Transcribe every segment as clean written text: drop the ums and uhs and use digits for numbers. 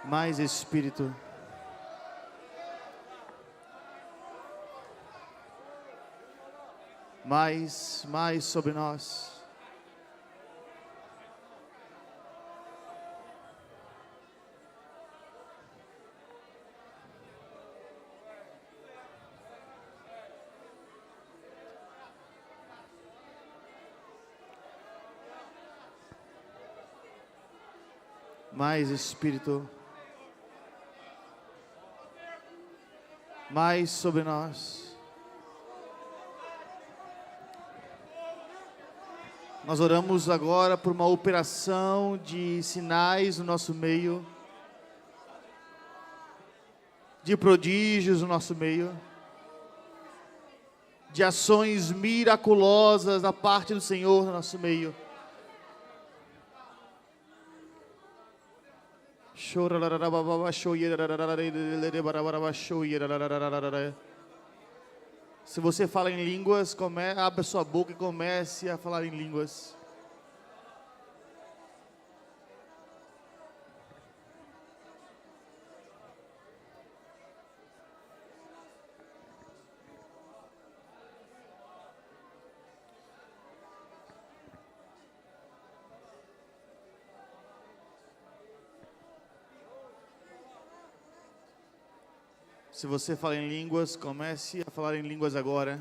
Mais Espírito. Mais sobre nós. Mais Espírito. Mais sobre nós. Nós oramos agora por uma operação de sinais no nosso meio, de prodígios no nosso meio, de ações miraculosas da parte do Senhor no nosso meio. Se você fala em línguas, abra sua boca e comece a falar em línguas. Se você fala em línguas, comece a falar em línguas agora.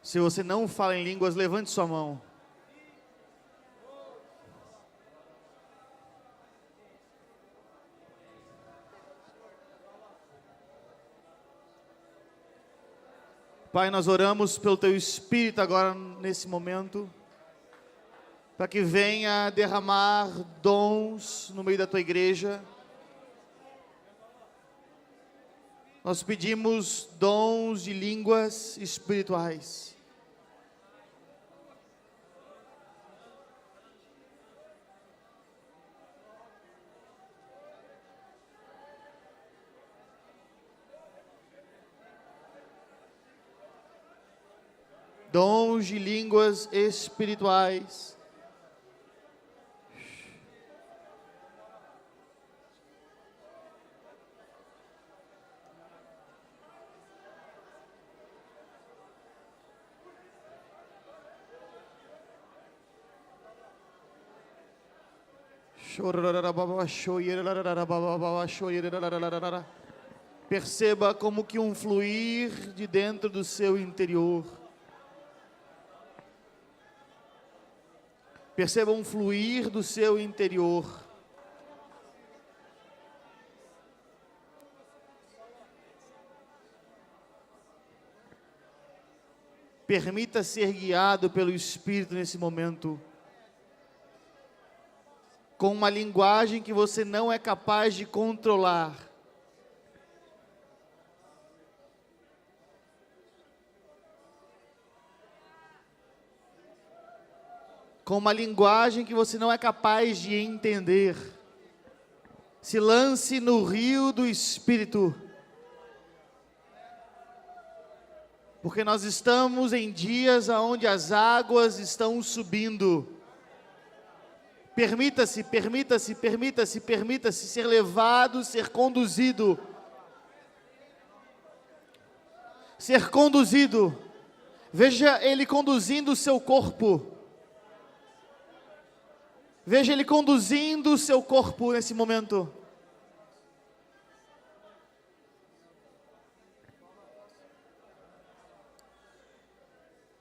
Se você não fala em línguas, levante sua mão. Pai, nós oramos pelo Teu Espírito agora nesse momento, para que venha derramar dons no meio da Tua igreja. Nós pedimos dons de línguas espirituais. Dons de línguas espirituais. Perceba como que um fluir de dentro do seu interior. Perceba um fluir do seu interior. Permita ser guiado pelo Espírito nesse momento, com uma linguagem que você não é capaz de controlar. Com uma linguagem que você não é capaz de entender. Se lance no rio do Espírito. Porque nós estamos em dias onde as águas estão subindo. Permita-se ser levado, ser conduzido. Ser conduzido. Veja Ele conduzindo o seu corpo. Veja Ele conduzindo o seu corpo nesse momento.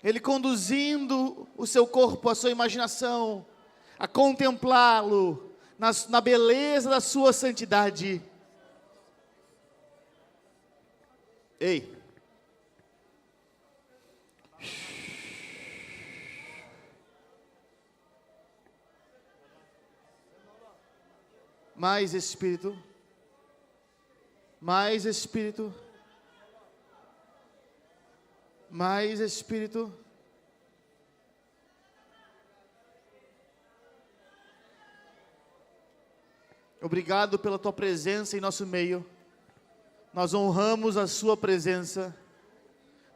Ele conduzindo o seu corpo, a sua imaginação, a contemplá-lo na beleza da sua santidade. Ei. Mais Espírito. Mais Espírito. Mais Espírito. Obrigado pela Tua presença em nosso meio. Nós honramos a Sua presença.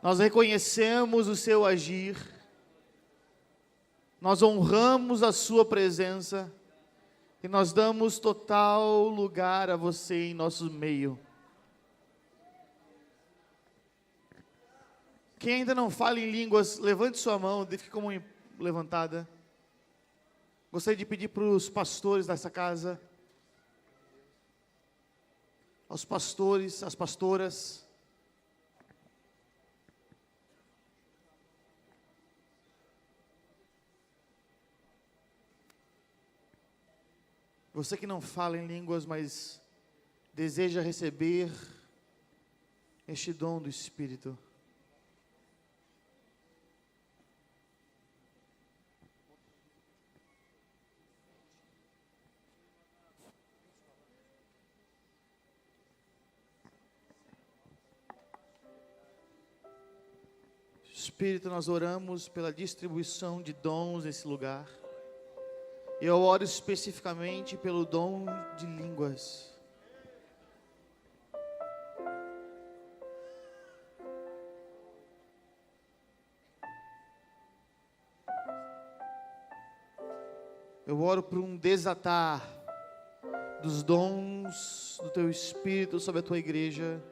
Nós reconhecemos o Seu agir. Nós honramos a sua presença e nós damos total lugar a você em nosso meio. Quem ainda não fala em línguas, levante sua mão, fique como levantada. Gostaria de pedir para os pastores dessa casa, aos pastores, às pastoras, você que não fala em línguas, mas deseja receber este dom do Espírito. Espírito, nós oramos pela distribuição de dons nesse lugar. Eu oro especificamente pelo dom de línguas. Eu oro por um desatar dos dons do Teu Espírito sobre a Tua igreja.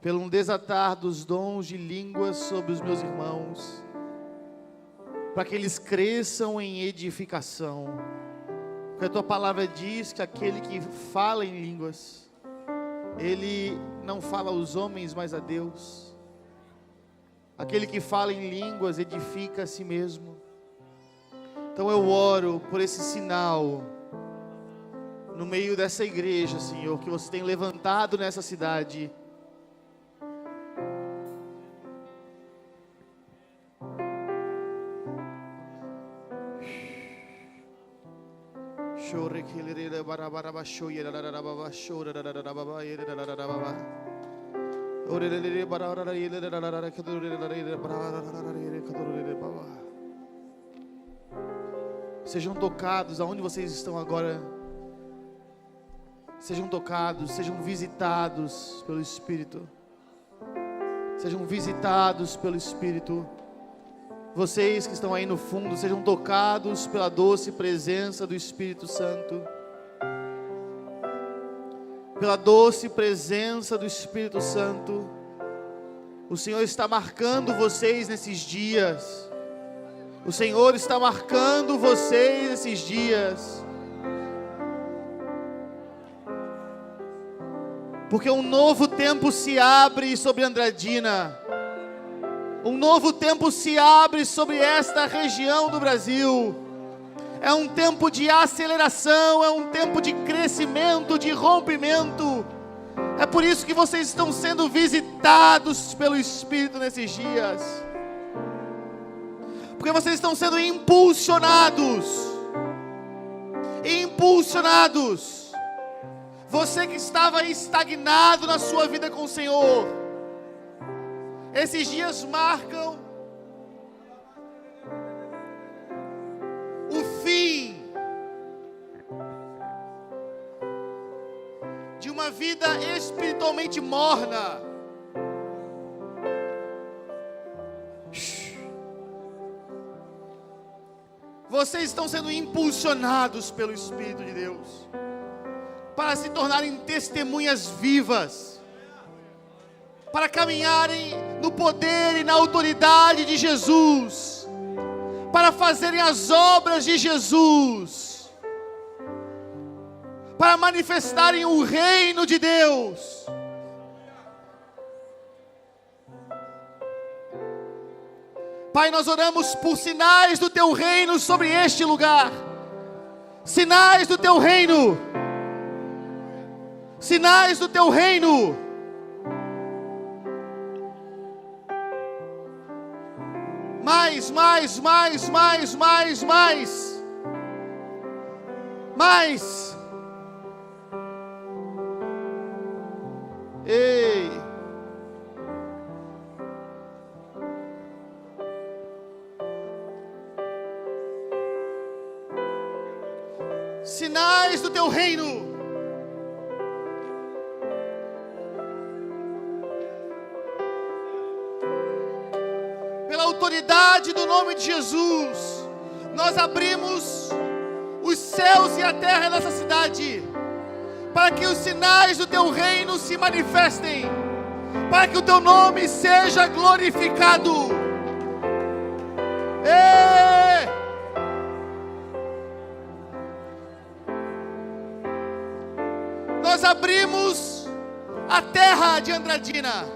Pelo um desatar dos dons de línguas sobre os meus irmãos, para que eles cresçam em edificação, porque a Tua palavra diz que aquele que fala em línguas, ele não fala aos homens, mas a Deus. Aquele que fala em línguas edifica a si mesmo. Então eu oro por esse sinal, no meio dessa igreja, Senhor, que você tem levantado nessa cidade. Sejam tocados aonde vocês estão agora. Sejam tocados, sejam visitados pelo Espírito. Sejam visitados pelo Espírito. Vocês que estão aí no fundo, sejam tocados pela doce presença do Espírito Santo. Pela doce presença do Espírito Santo. O Senhor está marcando vocês nesses dias. O Senhor está marcando vocês nesses dias. Porque um novo tempo se abre sobre Andradina. Um novo tempo se abre sobre esta região do Brasil. É um tempo de aceleração, é um tempo de crescimento, de rompimento. É por isso que vocês estão sendo visitados pelo Espírito nesses dias. Porque vocês estão sendo impulsionados. Impulsionados. Você que estava estagnado na sua vida com o Senhor, esses dias marcam o fim de uma vida espiritualmente morna. Vocês estão sendo impulsionados pelo Espírito de Deus para se tornarem testemunhas vivas, para caminharem no poder e na autoridade de Jesus, para fazerem as obras de Jesus, para manifestarem o reino de Deus. Pai, nós oramos por sinais do Teu reino sobre este lugar. Sinais do Teu reino. Sinais do Teu reino. Mais. Ei. Sinais do Teu reino. autoridade do nome de Jesus, nós abrimos os céus e a terra nessa cidade, para que os sinais do teu reino se manifestem, para que o teu nome seja glorificado. Nós abrimos a terra de Andradina,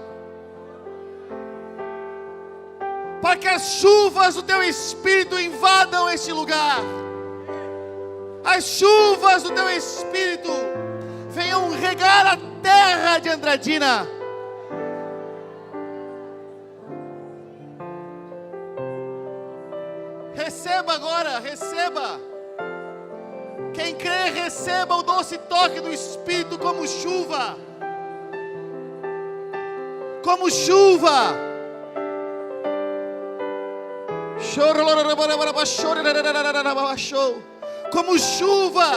para que as chuvas do teu Espírito invadam este lugar. As chuvas do teu Espírito venham regar a terra de Andradina. Receba agora, receba. Quem crê, receba o doce toque do Espírito como chuva. Como chuva. Como chuva.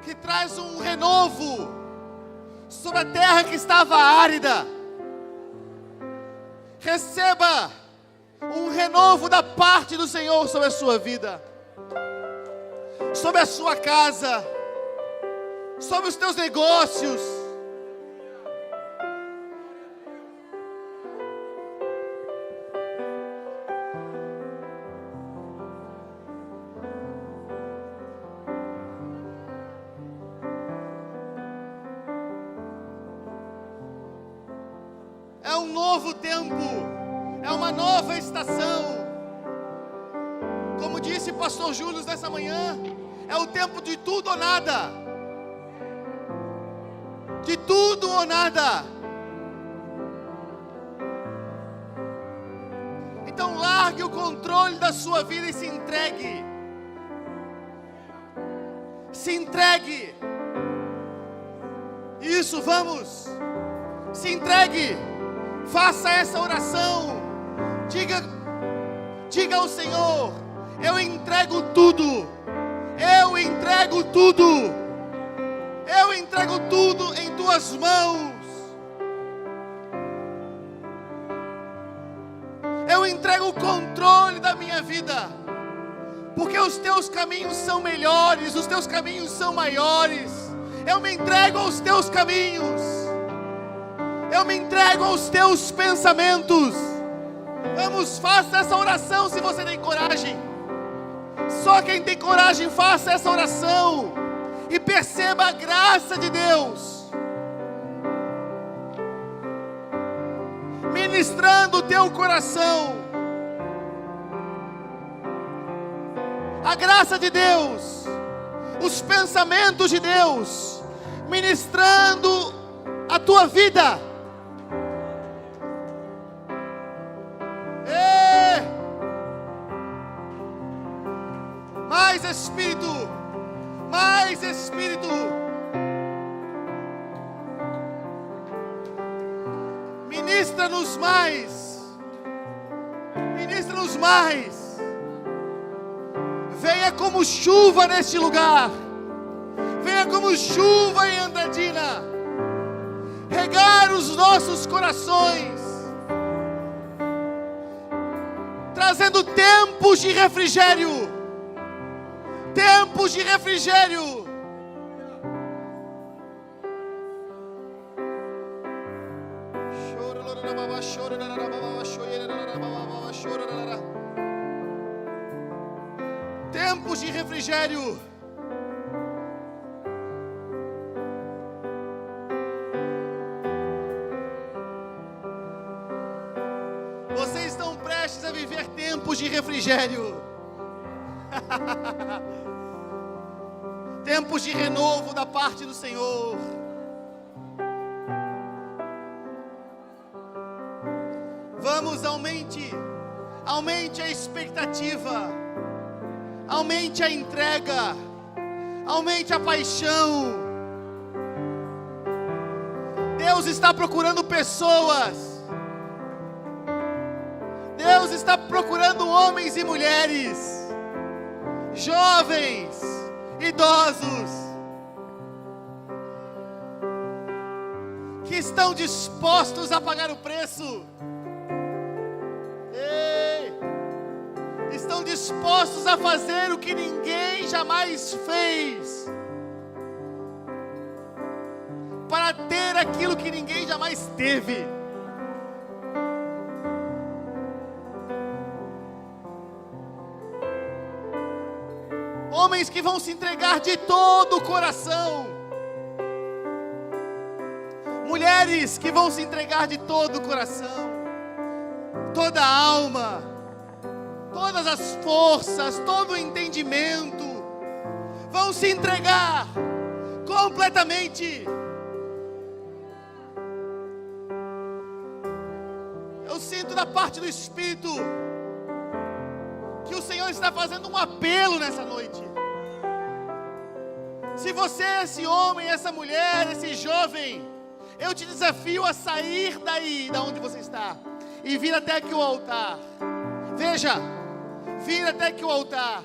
Que traz um renovo sobre a terra que estava árida. Receba um renovo da parte do Senhor sobre a sua vida, sobre a sua casa, sobre os teus negócios. É um novo tempo, é uma nova estação. Como disse pastor Júlio nessa manhã, é o tempo de tudo ou nada. De tudo ou nada. Então largue o controle da sua vida e se entregue. Se entregue. Isso, vamos. Se entregue. Faça essa oração. Diga ao Senhor: eu entrego tudo. Eu entrego tudo. Eu entrego tudo em tuas mãos. Eu entrego o controle da minha vida, porque os teus caminhos são melhores, os teus caminhos são maiores. Eu me entrego aos teus caminhos. Eu me entrego aos teus pensamentos. Vamos, faça essa oração se você tem coragem. Só quem tem coragem, faça essa oração. E perceba a graça de Deus ministrando o teu coração. A graça de Deus, os pensamentos de Deus ministrando a tua vida. Mais Espírito, mais Espírito. Ministra-nos mais, ministra-nos mais. Venha como chuva neste lugar, venha como chuva em Andradina, regar os nossos corações, trazendo tempos de refrigério. Tempos de refrigério. Tempos de refrigério. Vocês estão prestes a viver tempos de refrigério. Tempos de renovo da parte do Senhor. Vamos, aumente a expectativa, aumente a entrega, aumente a paixão. Deus está procurando pessoas. Deus está procurando homens e mulheres, jovens, idosos, estão dispostos a pagar o preço. Ei, estão dispostos a fazer o que ninguém jamais fez, para ter aquilo que ninguém jamais teve. Homens que vão se entregar de todo o coração. Mulheres que vão se entregar de todo o coração, toda a alma, todas as forças, todo o entendimento. Vão se entregar completamente. Eu sinto da parte do Espírito que o Senhor está fazendo um apelo nessa noite. Se você é esse homem, essa mulher, esse jovem, eu te desafio a sair daí, da onde você está, e vir até aqui o altar. Veja, vir até aqui o altar,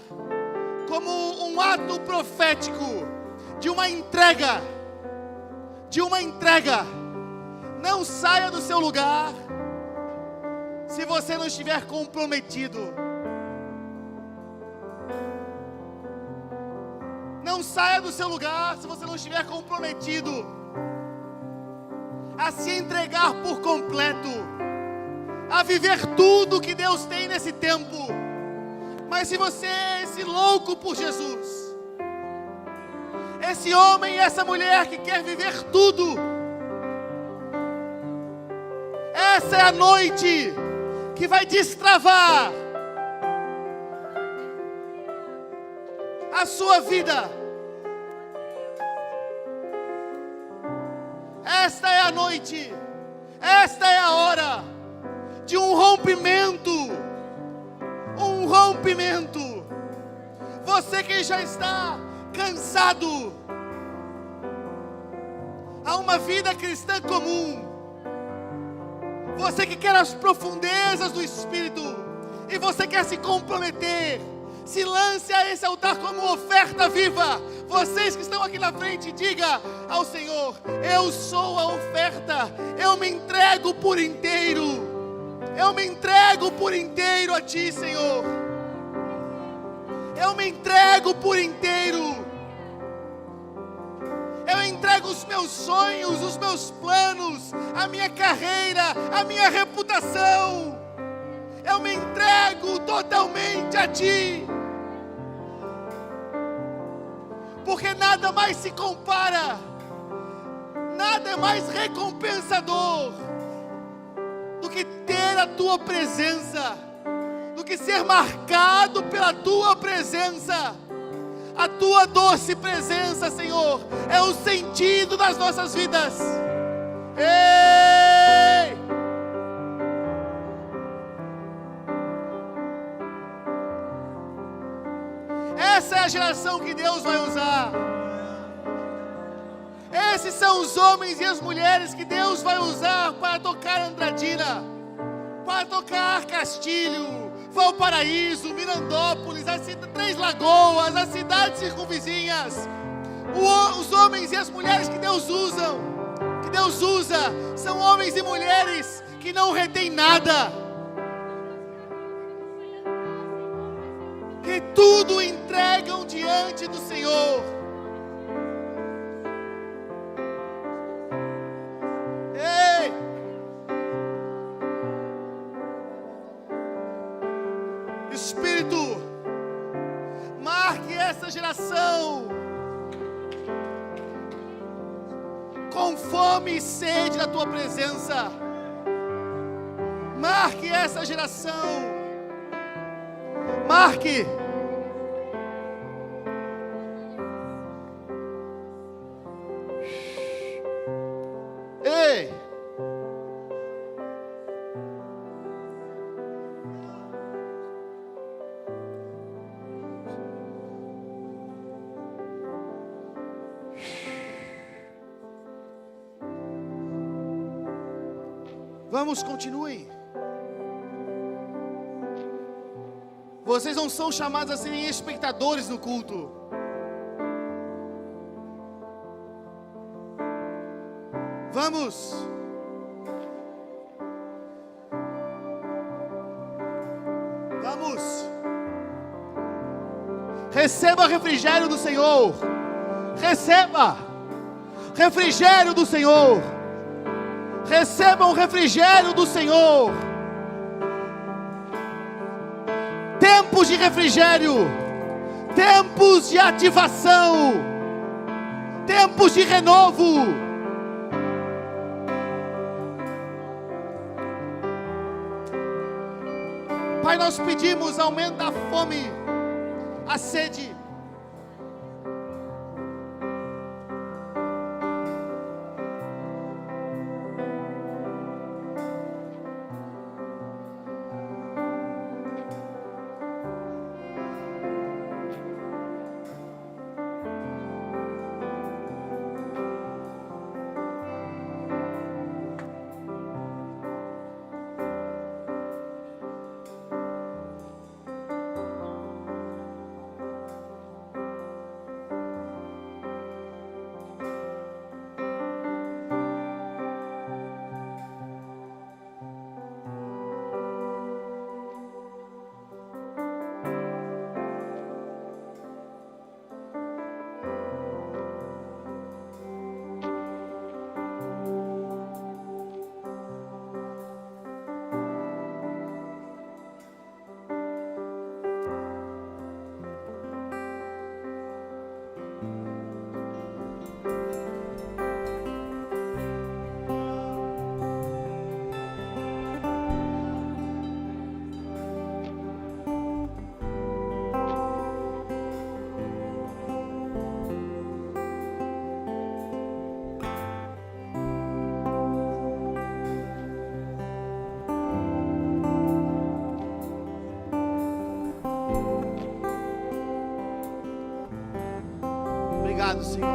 como um ato profético, de uma entrega, Não saia do seu lugar, se você não estiver comprometido. Não saia do seu lugar se você não estiver comprometido a se entregar por completo, a viver tudo que Deus tem nesse tempo. Mas se você é esse louco por Jesus, esse homem e essa mulher que quer viver tudo, essa é a noite que vai destravar a sua vida. Esta é a noite, esta é a hora de um rompimento. Você que já está cansado a uma vida cristã comum, você que quer as profundezas do Espírito e você quer se comprometer, se lance a esse altar como oferta viva. Vocês que estão aqui na frente, diga ao Senhor: eu sou a oferta, eu me entrego por inteiro, eu me entrego por inteiro a Ti, Senhor. Eu me entrego por inteiro. Eu entrego os meus sonhos, os meus planos, a minha carreira, a minha reputação. Eu me entrego totalmente a Ti. Porque nada mais se compara, nada é mais recompensador do que ter a Tua presença, do que ser marcado pela Tua presença. A Tua doce presença, Senhor, é o sentido das nossas vidas. Ei! Essa é a geração que Deus vai usar. Esses são os homens e as mulheres que Deus vai usar para tocar Andradina, para tocar Castilho, Valparaíso, Mirandópolis, as Três Lagoas, as cidades circunvizinhas. Os homens e as mulheres que Deus usa, são homens e mulheres que não retêm nada, que tudo entregam diante do Senhor. Ei! Espírito, marque essa geração com fome e sede da Tua presença. Marque essa geração. Marque. Ei! Vamos, continuem. Vocês não são chamados a serem espectadores no culto. Vamos. Vamos. Receba refrigério do Senhor. Receba refrigério do Senhor. Receba o refrigério do Senhor. Tempos de refrigério, tempos de ativação, tempos de renovo. Pai, nós pedimos, aumenta a fome, a sede. Obrigado, Senhor.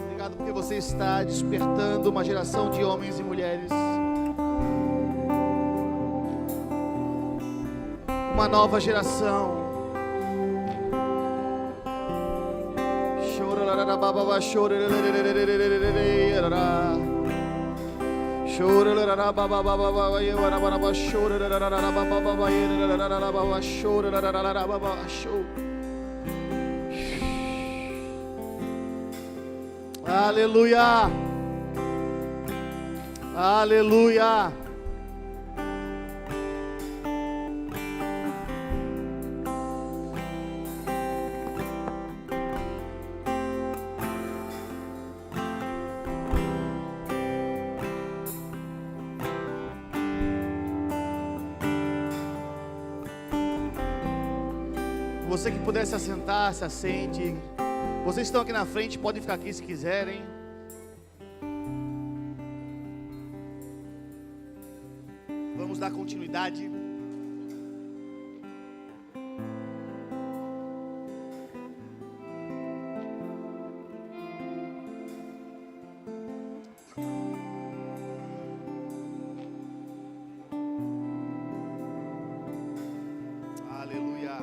Obrigado porque você está despertando uma geração de homens e mulheres. Uma nova geração. Aleluia, aleluia. Você que puder se assentar, se assente. Vocês estão aqui na frente, podem ficar aqui se quiserem. Vamos dar continuidade. Aleluia.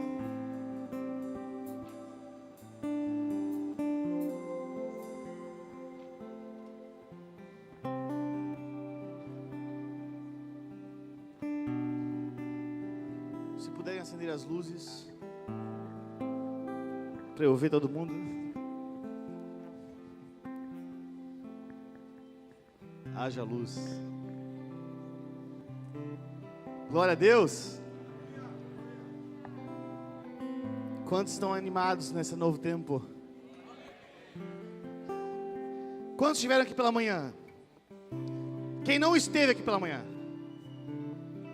Se puderem acender as luzes, para eu ver todo mundo. Haja luz. Glória a Deus. Quantos estão animados nesse novo tempo? Quantos estiveram aqui pela manhã? Quem não esteve aqui pela manhã?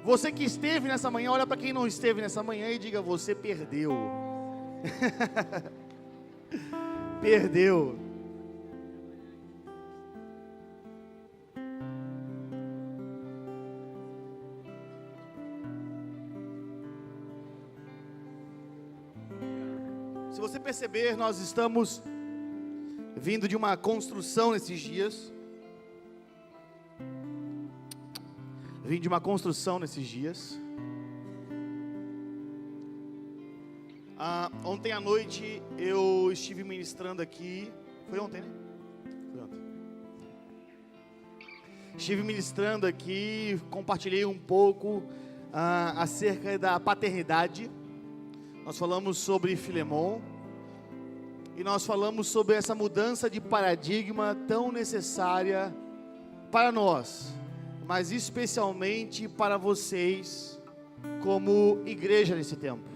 Você que esteve nessa manhã, olha para quem não esteve nessa manhã e diga: você perdeu. Perdeu. Se você perceber, nós estamos vindo de uma construção nesses dias. Vim de uma construção nesses dias. Ontem à noite eu estive ministrando aqui. Foi ontem, né? Foi ontem. Estive ministrando aqui, compartilhei um pouco acerca da paternidade. Nós falamos sobre Filemon. E nós falamos sobre essa mudança de paradigma tão necessária para nós, mas especialmente para vocês, como igreja nesse tempo.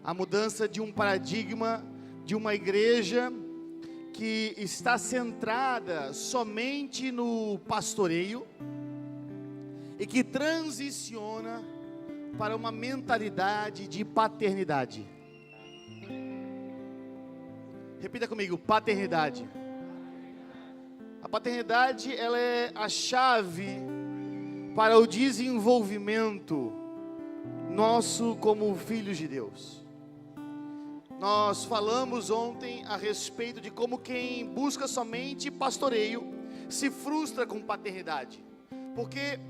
A mudança de um paradigma de uma igreja que está centrada somente no pastoreio e que transiciona para uma mentalidade de paternidade. Repita comigo, paternidade. A paternidade, ela é a chave para o desenvolvimento nosso como filhos de Deus. Nós falamos ontem a respeito de como quem busca somente pastoreio se frustra com paternidade. Porque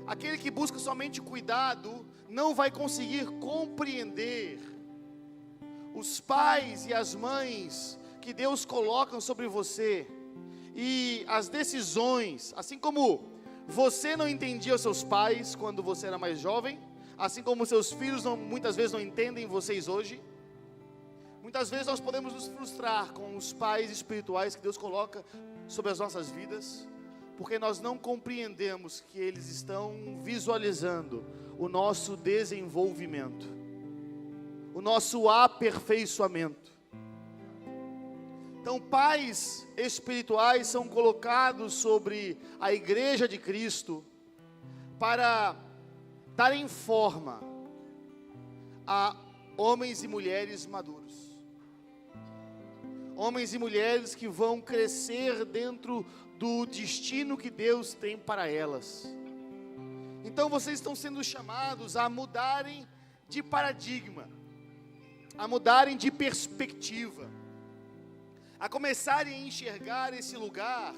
aquele que busca somente cuidado não vai conseguir compreender os pais e as mães que Deus coloca sobre você, e as decisões, assim como você não entendia os seus pais quando você era mais jovem, assim como seus filhos muitas vezes não entendem vocês hoje. Muitas vezes nós podemos nos frustrar com os pais espirituais que Deus coloca sobre as nossas vidas, porque nós não compreendemos que eles estão visualizando o nosso desenvolvimento, o nosso aperfeiçoamento. Então, pais espirituais são colocados sobre a igreja de Cristo para darem forma a homens e mulheres maduros. Homens e mulheres que vão crescer dentro do destino que Deus tem para elas. Então, vocês estão sendo chamados a mudarem de paradigma, a mudarem de perspectiva, a começarem a enxergar esse lugar,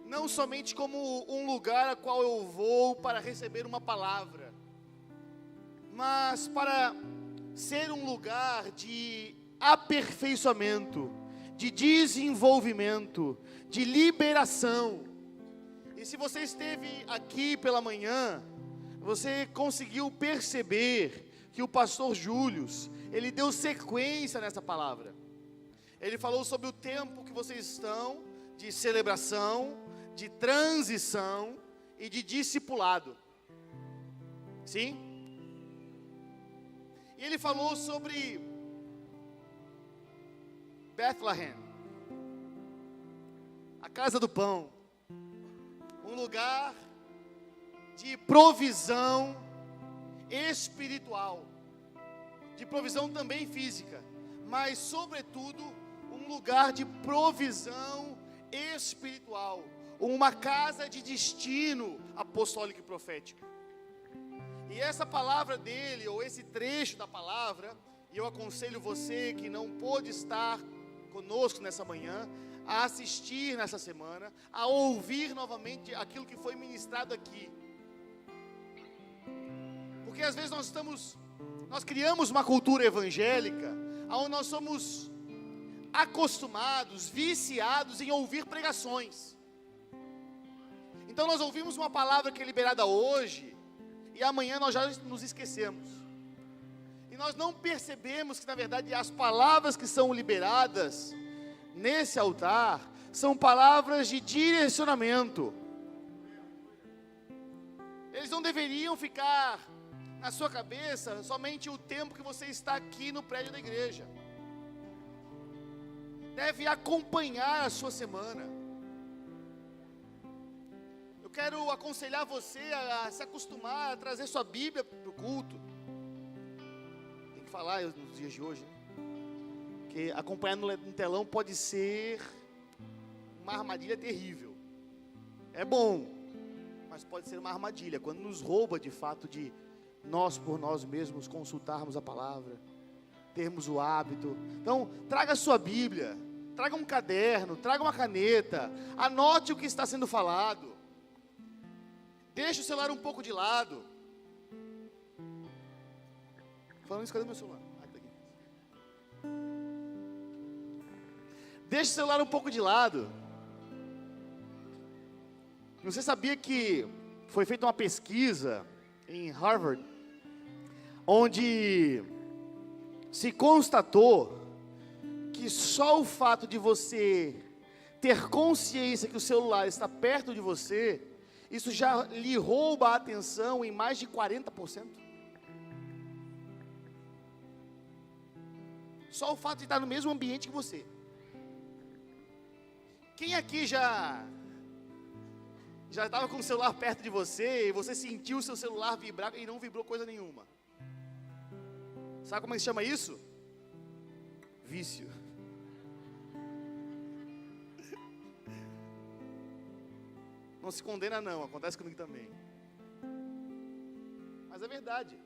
não somente como um lugar a qual eu vou para receber uma palavra, mas para ser um lugar de aperfeiçoamento, de desenvolvimento, de liberação. E se você esteve aqui pela manhã, você conseguiu perceber que o pastor Júlio, ele deu sequência nessa palavra. Ele falou sobre o tempo que vocês estão de celebração, de transição e de discipulado. Sim? E ele falou sobre Bethlehem, a casa do pão, um lugar de provisão espiritual, de provisão também física, mas sobretudo um lugar de provisão espiritual, uma casa de destino apostólico e profético. E essa palavra dele, ou esse trecho da palavra, e eu aconselho você que não pôde estar conosco nessa manhã, a assistir nessa semana, a ouvir novamente aquilo que foi ministrado aqui. Porque às vezes nós criamos uma cultura evangélica, onde nós somos acostumados, viciados em ouvir pregações. Então nós ouvimos uma palavra que é liberada hoje, e amanhã nós já nos esquecemos. E nós não percebemos que na verdade as palavras que são liberadas nesse altar são palavras de direcionamento. Eles não deveriam ficar na sua cabeça somente o tempo que você está aqui no prédio da igreja. Deve acompanhar a sua semana. Eu quero aconselhar você a se acostumar a trazer sua Bíblia para o culto. Tem que falar nos dias de hoje, né? Porque acompanhar no telão pode ser uma armadilha terrível. É bom, mas pode ser uma armadilha, quando nos rouba de fato de nós por nós mesmos consultarmos a palavra, termos o hábito. Então, traga a sua Bíblia, traga um caderno, traga uma caneta, anote o que está sendo falado. Deixe o celular um pouco de lado. Falando isso, cadê meu celular? Ah, tá aqui. Deixe o celular um pouco de lado. Você sabia que foi feita uma pesquisa em Harvard, onde se constatou que só o fato de você ter consciência que o celular está perto de você, isso já lhe rouba a atenção em mais de 40%. Só o fato de estar no mesmo ambiente que você. Quem aqui já estava com o celular perto de você e você sentiu o seu celular vibrar e não vibrou coisa nenhuma? Sabe como é que se chama isso? Vício. Não se condena não, acontece comigo também. Mas é verdade.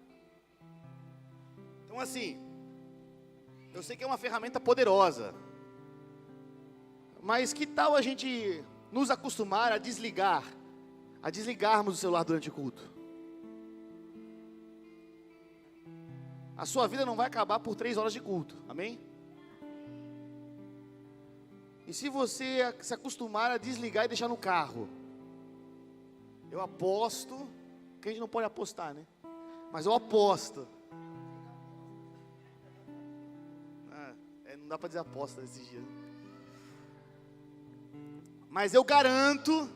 Então assim, eu sei que é uma ferramenta poderosa, mas que tal a gente nos acostumar a desligarmos o celular durante o culto? A sua vida não vai acabar por 3 horas de culto, amém? E se você se acostumar a desligar e deixar no carro, eu aposto, que a gente não pode apostar, né? Mas eu aposto. Não dá para dizer aposta nesses dias. Mas eu garanto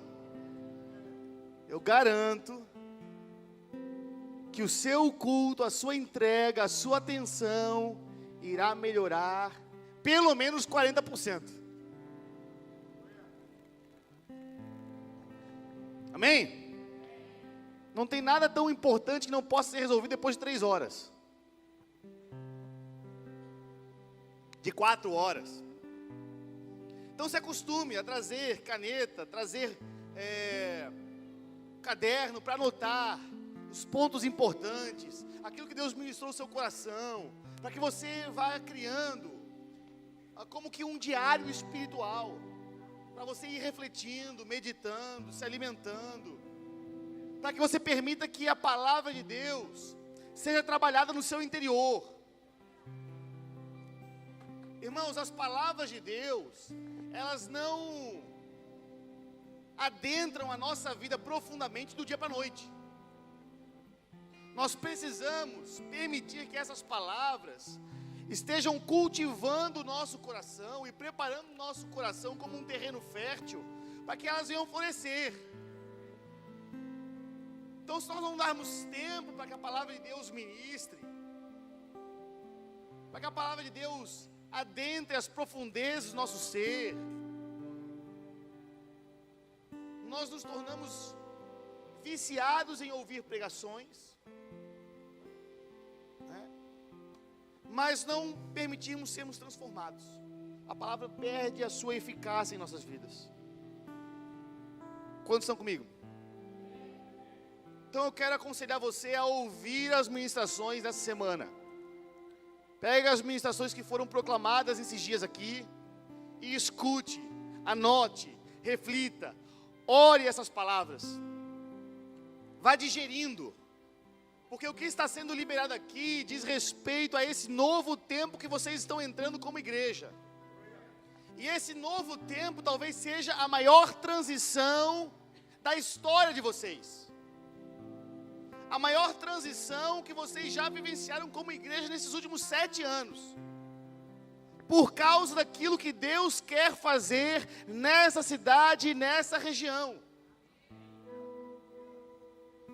que o seu culto, a sua entrega, a sua atenção irá melhorar pelo menos 40%. Amém? Não tem nada tão importante que não possa ser resolvido depois de 3 horas. De 4 horas. Então se acostume a trazer caneta, trazer caderno para anotar os pontos importantes, aquilo que Deus ministrou no seu coração, para que você vá criando como que um diário espiritual, para você ir refletindo, meditando, se alimentando, para que você permita que a palavra de Deus seja trabalhada no seu interior. Irmãos, as palavras de Deus, elas não adentram a nossa vida profundamente do dia para a noite. Nós precisamos permitir que essas palavras estejam cultivando o nosso coração e preparando o nosso coração como um terreno fértil, para que elas venham florescer. Então, se nós não darmos tempo para que a palavra de Deus ministre, para que a palavra de Deus adentre as profundezas do nosso ser, nós nos tornamos viciados em ouvir pregações, né? Mas não permitimos sermos transformados. A palavra perde a sua eficácia em nossas vidas. Quantos estão comigo? Então eu quero aconselhar você a ouvir as ministrações dessa semana. Pega as ministrações que foram proclamadas esses dias aqui e escute, anote, reflita, ore essas palavras. Vá digerindo, porque o que está sendo liberado aqui diz respeito a esse novo tempo que vocês estão entrando como igreja. E esse novo tempo talvez seja a maior transição da história de vocês. A maior transição que vocês já vivenciaram como igreja nesses últimos 7 anos. Por causa daquilo que Deus quer fazer nessa cidade e nessa região.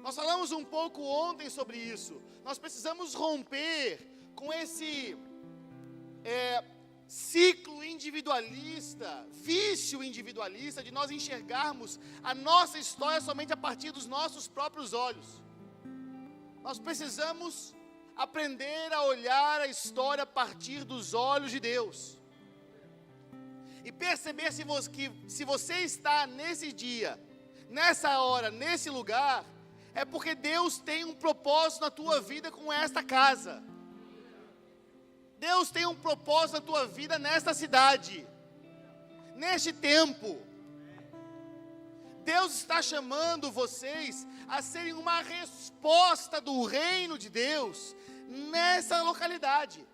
Nós falamos um pouco ontem sobre isso. Nós precisamos romper com esse ciclo individualista, vício individualista, de nós enxergarmos a nossa história somente a partir dos nossos próprios olhos. Nós precisamos aprender a olhar a história a partir dos olhos de Deus. E perceber se você está nesse dia, nessa hora, nesse lugar, é porque Deus tem um propósito na tua vida com esta casa. Deus tem um propósito na tua vida nesta cidade, neste tempo. Deus está chamando vocês a serem uma resposta do reino de Deus nessa localidade,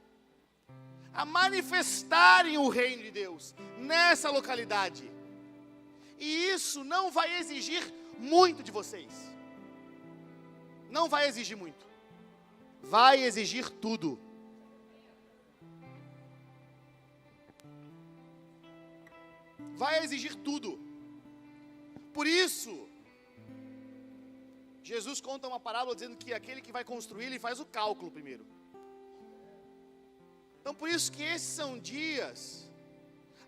a manifestarem o reino de Deus nessa localidade. E isso não vai exigir muito de vocês. não vai exigir muito. Vai exigir tudo. Vai exigir tudo. Por isso, Jesus conta uma parábola dizendo que aquele que vai construir, ele faz o cálculo primeiro. Então por isso que esses são dias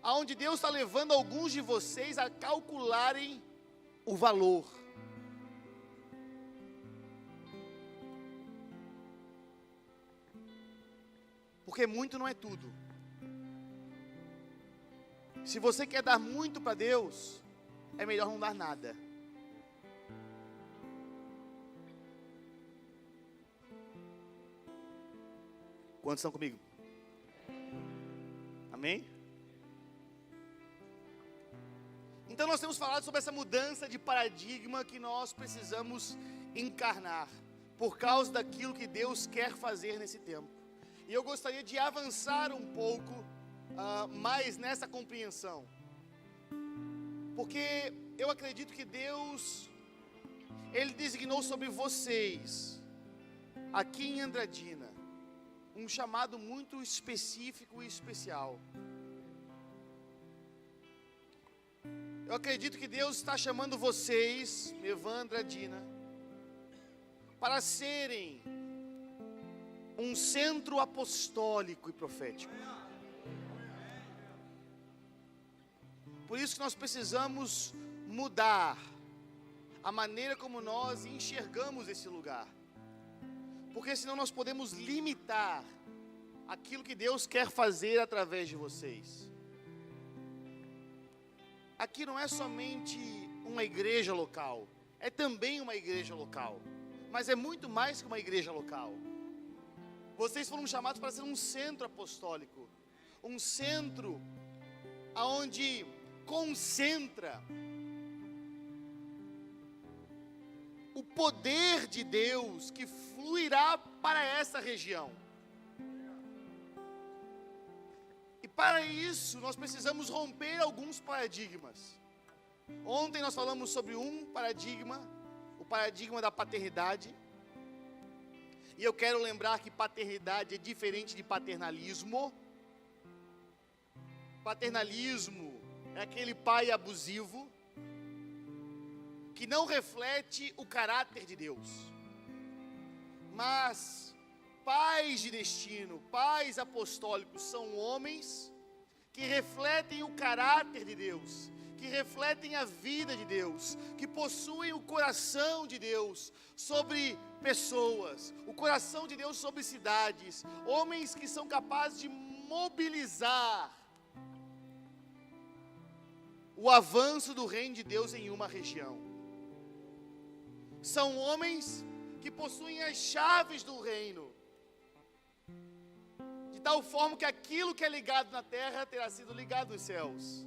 onde Deus está levando alguns de vocês a calcularem o valor. Porque muito não é tudo. Se você quer dar muito para Deus, é melhor não dar nada. Quantos estão comigo? Amém? Então nós temos falado sobre essa mudança de paradigma que nós precisamos encarnar, por causa daquilo que Deus quer fazer nesse tempo. E eu gostaria de avançar um pouco mais nessa compreensão, porque eu acredito que Deus, Ele designou sobre vocês, aqui em Andradina, um chamado muito específico e especial. Eu acredito que Deus está chamando vocês, Evandra, Andradina, para serem um centro apostólico e profético. Por isso que nós precisamos mudar a maneira como nós enxergamos esse lugar. Porque senão nós podemos limitar aquilo que Deus quer fazer através de vocês. Aqui não é somente uma igreja local, é também uma igreja local, mas é muito mais que uma igreja local. Vocês foram chamados para ser um centro apostólico, um centro aonde concentra o poder de Deus que fluirá para essa região. E para isso nós precisamos romper alguns paradigmas. Ontem nós falamos sobre um paradigma, o paradigma da paternidade. E eu quero lembrar que paternidade é diferente de paternalismo. Paternalismo é aquele pai abusivo que não reflete o caráter de Deus. Mas pais de destino, pais apostólicos são homens que refletem o caráter de Deus, que refletem a vida de Deus, que possuem o coração de Deus sobre pessoas, o coração de Deus sobre cidades, homens que são capazes de mobilizar o avanço do reino de Deus em uma região. São homens que possuem as chaves do reino, de tal forma que aquilo que é ligado na terra terá sido ligado nos céus.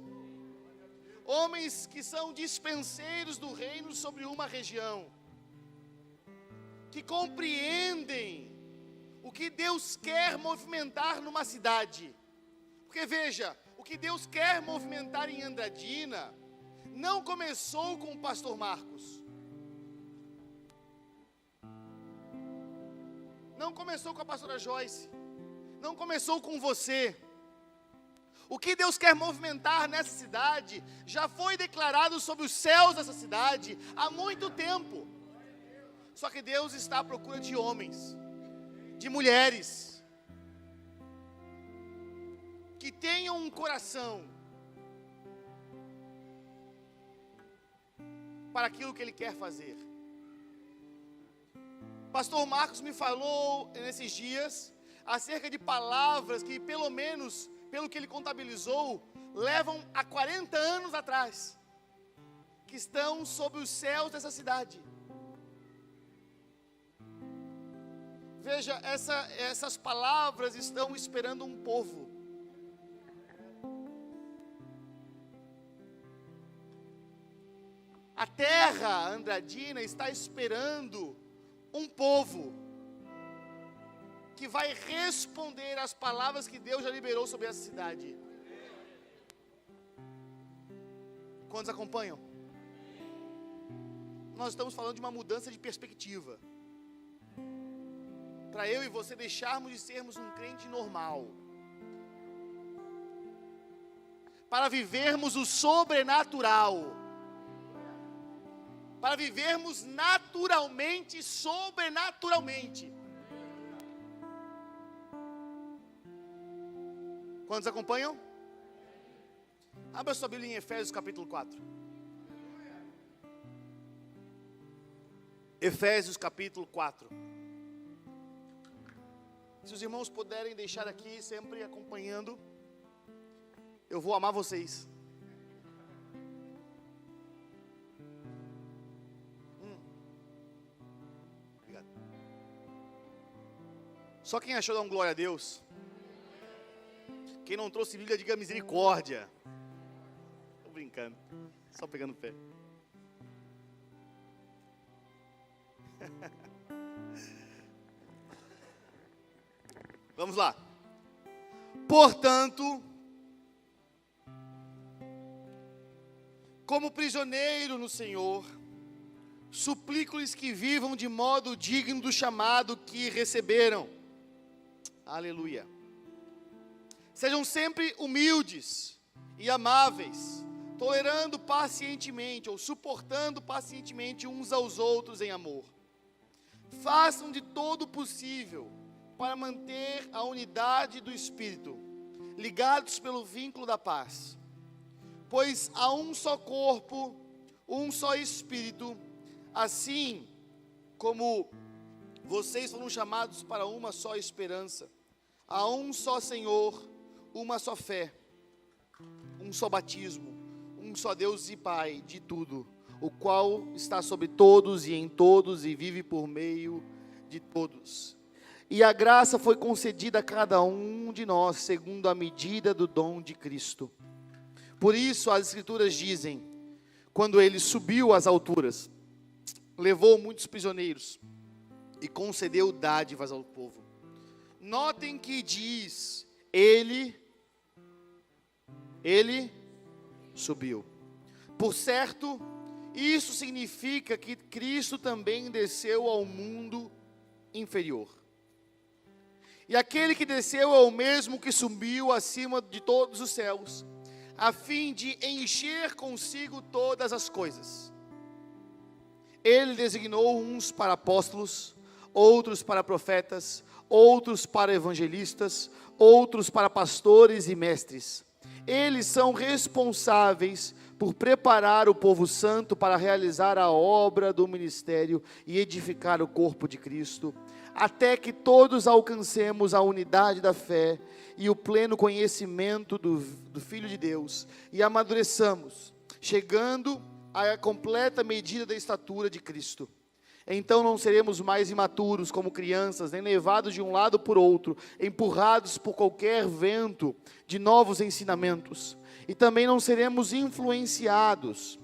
Homens que são dispenseiros do reino sobre uma região, que compreendem o que Deus quer movimentar numa cidade. Porque veja, o que Deus quer movimentar em Andradina não começou com o pastor Marcos, não começou com a pastora Joyce, não começou com você. O que Deus quer movimentar nessa cidade já foi declarado sobre os céus dessa cidade há muito tempo. Só que Deus está à procura de homens, de mulheres, que tenham um coração para aquilo que Ele quer fazer. Pastor Marcos me falou nesses dias acerca de palavras que, pelo menos, pelo que ele contabilizou, levam a 40 anos atrás, que estão sobre os céus dessa cidade. Veja, essas palavras estão esperando um povo. A terra andradina está esperando um povo que vai responder às palavras que Deus já liberou sobre essa cidade. Quantos acompanham? Nós estamos falando de uma mudança de perspectiva. para eu e você deixarmos de sermos um crente normal, para vivermos o sobrenatural, para vivermos naturalmente, sobrenaturalmente. Quantos acompanham? Abra sua Bíblia em Efésios capítulo 4. Efésios capítulo 4. Se os irmãos puderem deixar aqui, sempre acompanhando, eu vou amar vocês. Obrigado. Só quem achou dá um glória a Deus. Quem não trouxe Bíblia, diga misericórdia. Estou brincando, só pegando pé. Vamos lá. Portanto, como prisioneiro no Senhor, suplico-lhes que vivam de modo digno do chamado que receberam. Aleluia. Sejam sempre humildes e amáveis, tolerando pacientemente ou suportando pacientemente uns aos outros em amor. Façam de todo o possível para manter a unidade do Espírito, ligados pelo vínculo da paz. Pois há um só corpo, um só Espírito, assim como vocês foram chamados para uma só esperança. Há um só Senhor, uma só fé, um só batismo, um só Deus e Pai de tudo, o qual está sobre todos e em todos e vive por meio de todos. E a graça foi concedida a cada um de nós, segundo a medida do dom de Cristo. Por isso as Escrituras dizem, quando ele subiu às alturas, levou muitos prisioneiros e concedeu dádivas ao povo. Notem que diz, ele subiu. Por certo, isso significa que Cristo também desceu ao mundo inferior. E aquele que desceu é o mesmo que subiu acima de todos os céus, a fim de encher consigo todas as coisas. Ele designou uns para apóstolos, outros para profetas, outros para evangelistas, outros para pastores e mestres. Eles são responsáveis por preparar o povo santo para realizar a obra do ministério e edificar o corpo de Cristo, até que todos alcancemos a unidade da fé e o pleno conhecimento do Filho de Deus, e amadureçamos, chegando à completa medida da estatura de Cristo. Então não seremos mais imaturos como crianças, nem levados de um lado por outro, empurrados por qualquer vento de novos ensinamentos. E também não seremos influenciados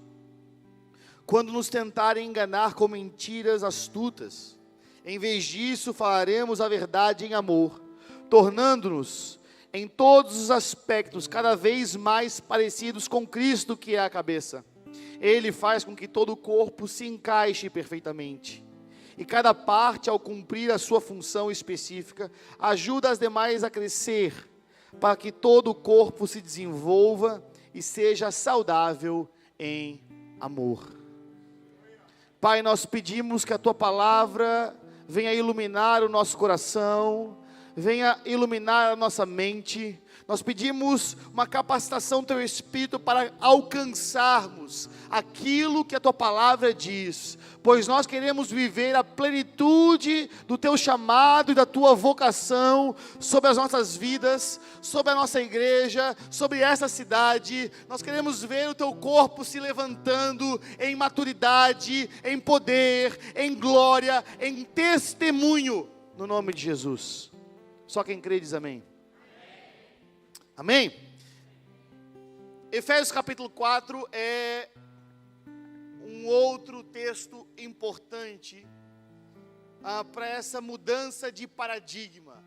quando nos tentarem enganar com mentiras astutas. Em vez disso, falaremos a verdade em amor, tornando-nos em todos os aspectos cada vez mais parecidos com Cristo, que é a cabeça. Ele faz com que todo o corpo se encaixe perfeitamente. E cada parte, ao cumprir a sua função específica, ajuda as demais a crescer, para que todo o corpo se desenvolva e seja saudável em amor. Pai, nós pedimos que a Tua palavra venha iluminar o nosso coração, venha iluminar a nossa mente. Nós pedimos uma capacitação do Teu Espírito para alcançarmos aquilo que a Tua palavra diz, pois nós queremos viver a plenitude do Teu chamado e da Tua vocação sobre as nossas vidas, sobre a nossa igreja, sobre essa cidade. Nós queremos ver o Teu corpo se levantando em maturidade, em poder, em glória, em testemunho, no nome de Jesus. Só quem crê diz amém. Amém? Efésios capítulo 4 é um outro texto importante para essa mudança de paradigma,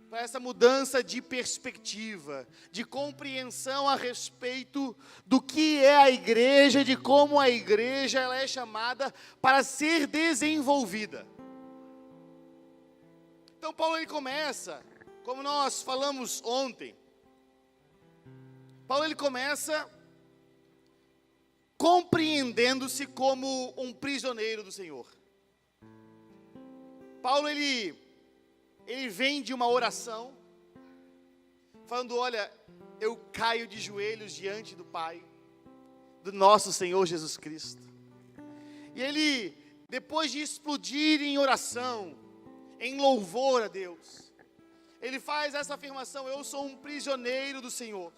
para essa mudança de perspectiva, de compreensão a respeito do que é a igreja, de como a igreja ela é chamada para ser desenvolvida. Então Paulo ele começa, como nós falamos ontem, Paulo ele começa compreendendo-se como um prisioneiro do Senhor. Paulo ele vem de uma oração, falando, olha, eu caio de joelhos diante do Pai, do nosso Senhor Jesus Cristo. E ele, depois de explodir em oração, em louvor a Deus, ele faz essa afirmação, eu sou um prisioneiro do Senhor.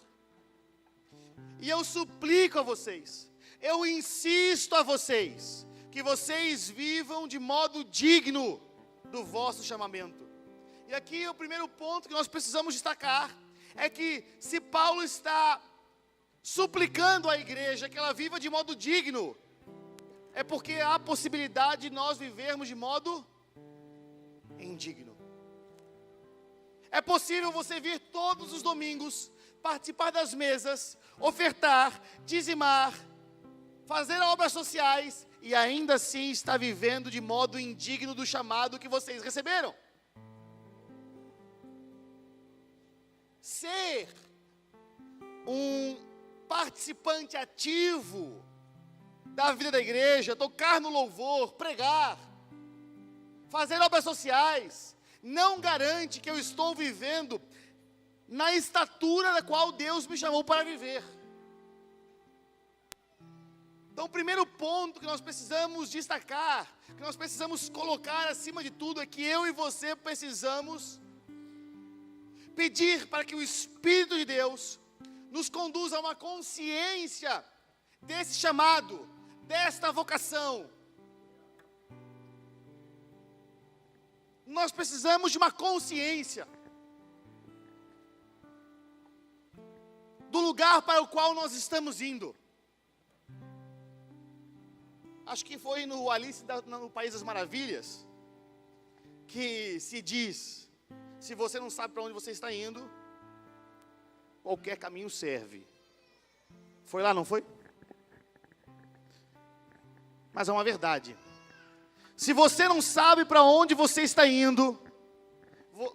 E eu suplico a vocês, eu insisto a vocês, que vocês vivam de modo digno do vosso chamamento. E aqui o primeiro ponto que nós precisamos destacar, é que se Paulo está suplicando à igreja que ela viva de modo digno, é porque há a possibilidade de nós vivermos de modo indigno. É possível você vir todos os domingos, participar das mesas, ofertar, dizimar, fazer obras sociais e ainda assim estar vivendo de modo indigno do chamado que vocês receberam. Ser um participante ativo da vida da igreja, tocar no louvor, pregar, fazer obras sociais, não garante que eu estou vivendo na estatura da qual Deus me chamou para viver. Então o primeiro ponto que nós precisamos destacar, que nós precisamos colocar acima de tudo, é que eu e você precisamos pedir para que o Espírito de Deus nos conduza a uma consciência desse chamado, desta vocação. Nós precisamos de uma consciência do lugar para o qual nós estamos indo. Acho que foi no Alice no País das Maravilhas que se diz, se você não sabe para onde você está indo, qualquer caminho serve. Foi lá, não foi? Mas é uma verdade. Se você não sabe para onde você está indo,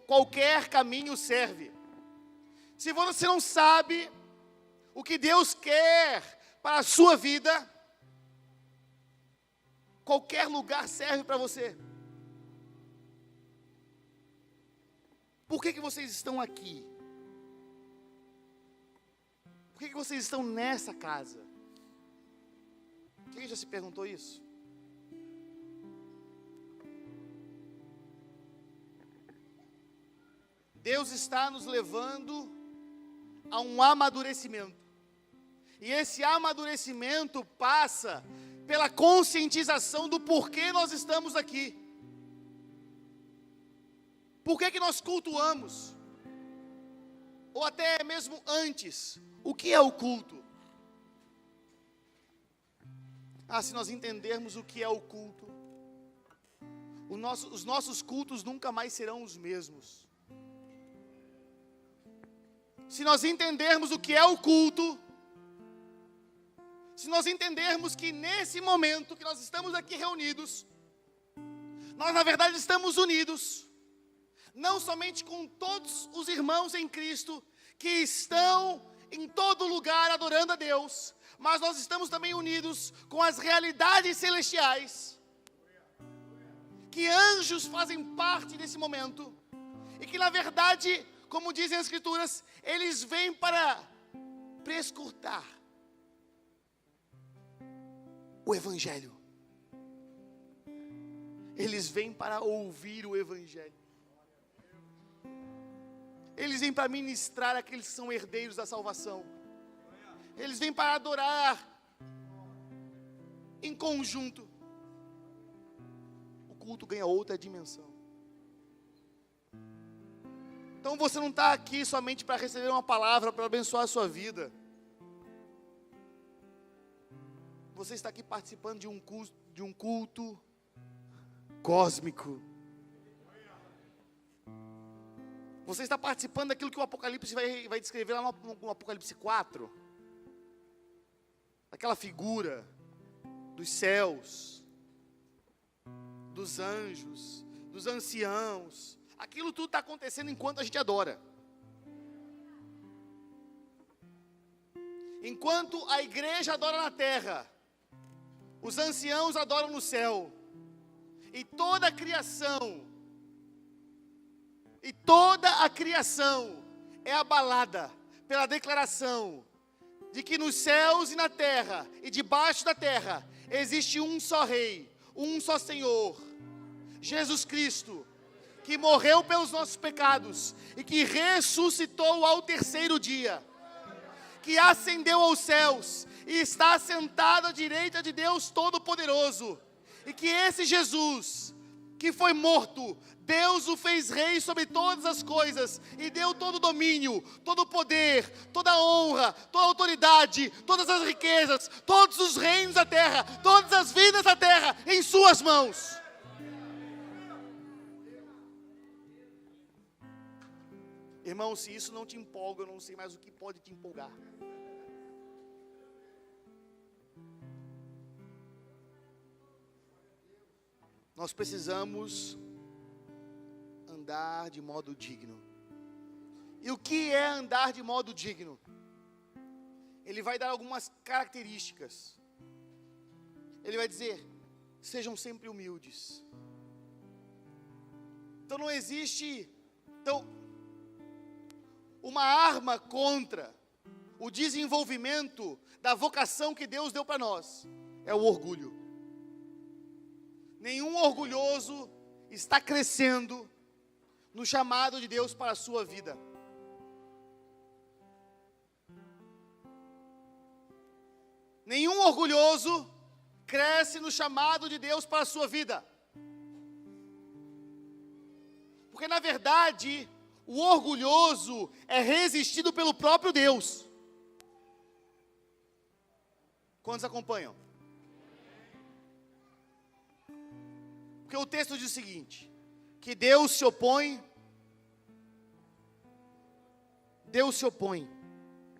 qualquer caminho serve. Se você não sabe o que Deus quer para a sua vida, qualquer lugar serve para você. Por que vocês estão aqui? Por que vocês estão nessa casa? Quem já se perguntou isso? Deus está nos levando a um amadurecimento. E esse amadurecimento passa pela conscientização do porquê nós estamos aqui. Por que nós cultuamos? Ou até mesmo antes, o que é o culto? Se nós entendermos o que é o culto, os nossos cultos nunca mais serão os mesmos. Se nós entendermos o que é o culto, se nós entendermos que nesse momento que nós estamos aqui reunidos, nós na verdade estamos unidos, não somente com todos os irmãos em Cristo, que estão em todo lugar adorando a Deus, mas nós estamos também unidos com as realidades celestiais, que anjos fazem parte desse momento, e que na verdade, como dizem as Escrituras, eles vêm para prescrutar o Evangelho. Eles vêm para ouvir o Evangelho. Eles vêm para ministrar aqueles que são herdeiros da salvação. Eles vêm para adorar em conjunto. O culto ganha outra dimensão. Então você não está aqui somente para receber uma palavra, para abençoar a sua vida. Você está aqui participando de um culto cósmico. Você está participando daquilo que o Apocalipse vai descrever lá no Apocalipse 4. Aquela figura dos céus, dos anjos, dos anciãos, aquilo tudo está acontecendo enquanto a gente adora. Enquanto a igreja adora na terra, os anciãos adoram no céu, e toda a criação é abalada pela declaração de que nos céus e na terra e debaixo da terra existe um só Rei, um só Senhor, Jesus Cristo, que morreu pelos nossos pecados e que ressuscitou ao terceiro dia, que ascendeu aos céus e está sentado à direita de Deus Todo-Poderoso, e que esse Jesus, que foi morto, Deus o fez rei sobre todas as coisas, e deu todo o domínio, todo o poder, toda a honra, toda a autoridade, todas as riquezas, todos os reinos da terra, todas as vidas da terra, em suas mãos. Irmão, se isso não te empolga, eu não sei mais o que pode te empolgar. Nós precisamos andar de modo digno. E o que é andar de modo digno? Ele vai dar algumas características. Ele vai dizer: sejam sempre humildes. Então não existe uma arma contra o desenvolvimento da vocação que Deus deu para nós, é o orgulho. Nenhum orgulhoso está crescendo no chamado de Deus para a sua vida. Nenhum orgulhoso cresce no chamado de Deus para a sua vida. Porque na verdade, o orgulhoso é resistido pelo próprio Deus. Quantos acompanham? Porque o texto diz o seguinte: que Deus se opõe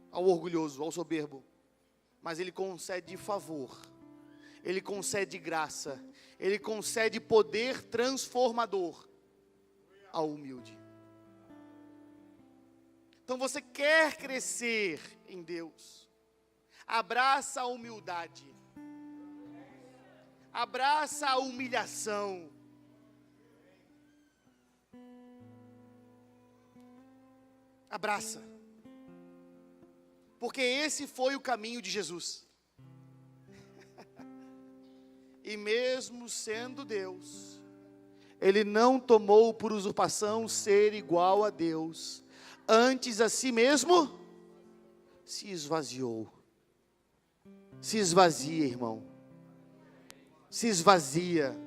ao orgulhoso, ao soberbo, mas Ele concede favor, Ele concede graça, Ele concede poder transformador ao humilde. Então você quer crescer em Deus, abraça a humildade, abraça a humilhação. Abraça. Porque esse foi o caminho de Jesus. E mesmo sendo Deus, Ele não tomou por usurpação ser igual a Deus. Antes a si mesmo se esvaziou. Se esvazia, irmão. Se esvazia.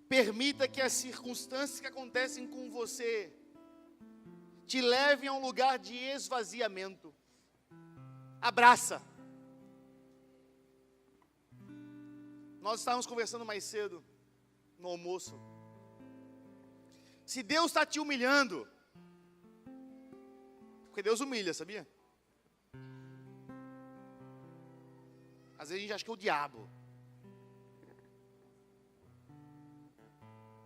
Permita que as circunstâncias que acontecem com você te levem a um lugar de esvaziamento. Abraça. Nós estávamos conversando mais cedo no almoço. Se Deus está te humilhando, porque Deus humilha, sabia? Às vezes a gente acha que é o diabo.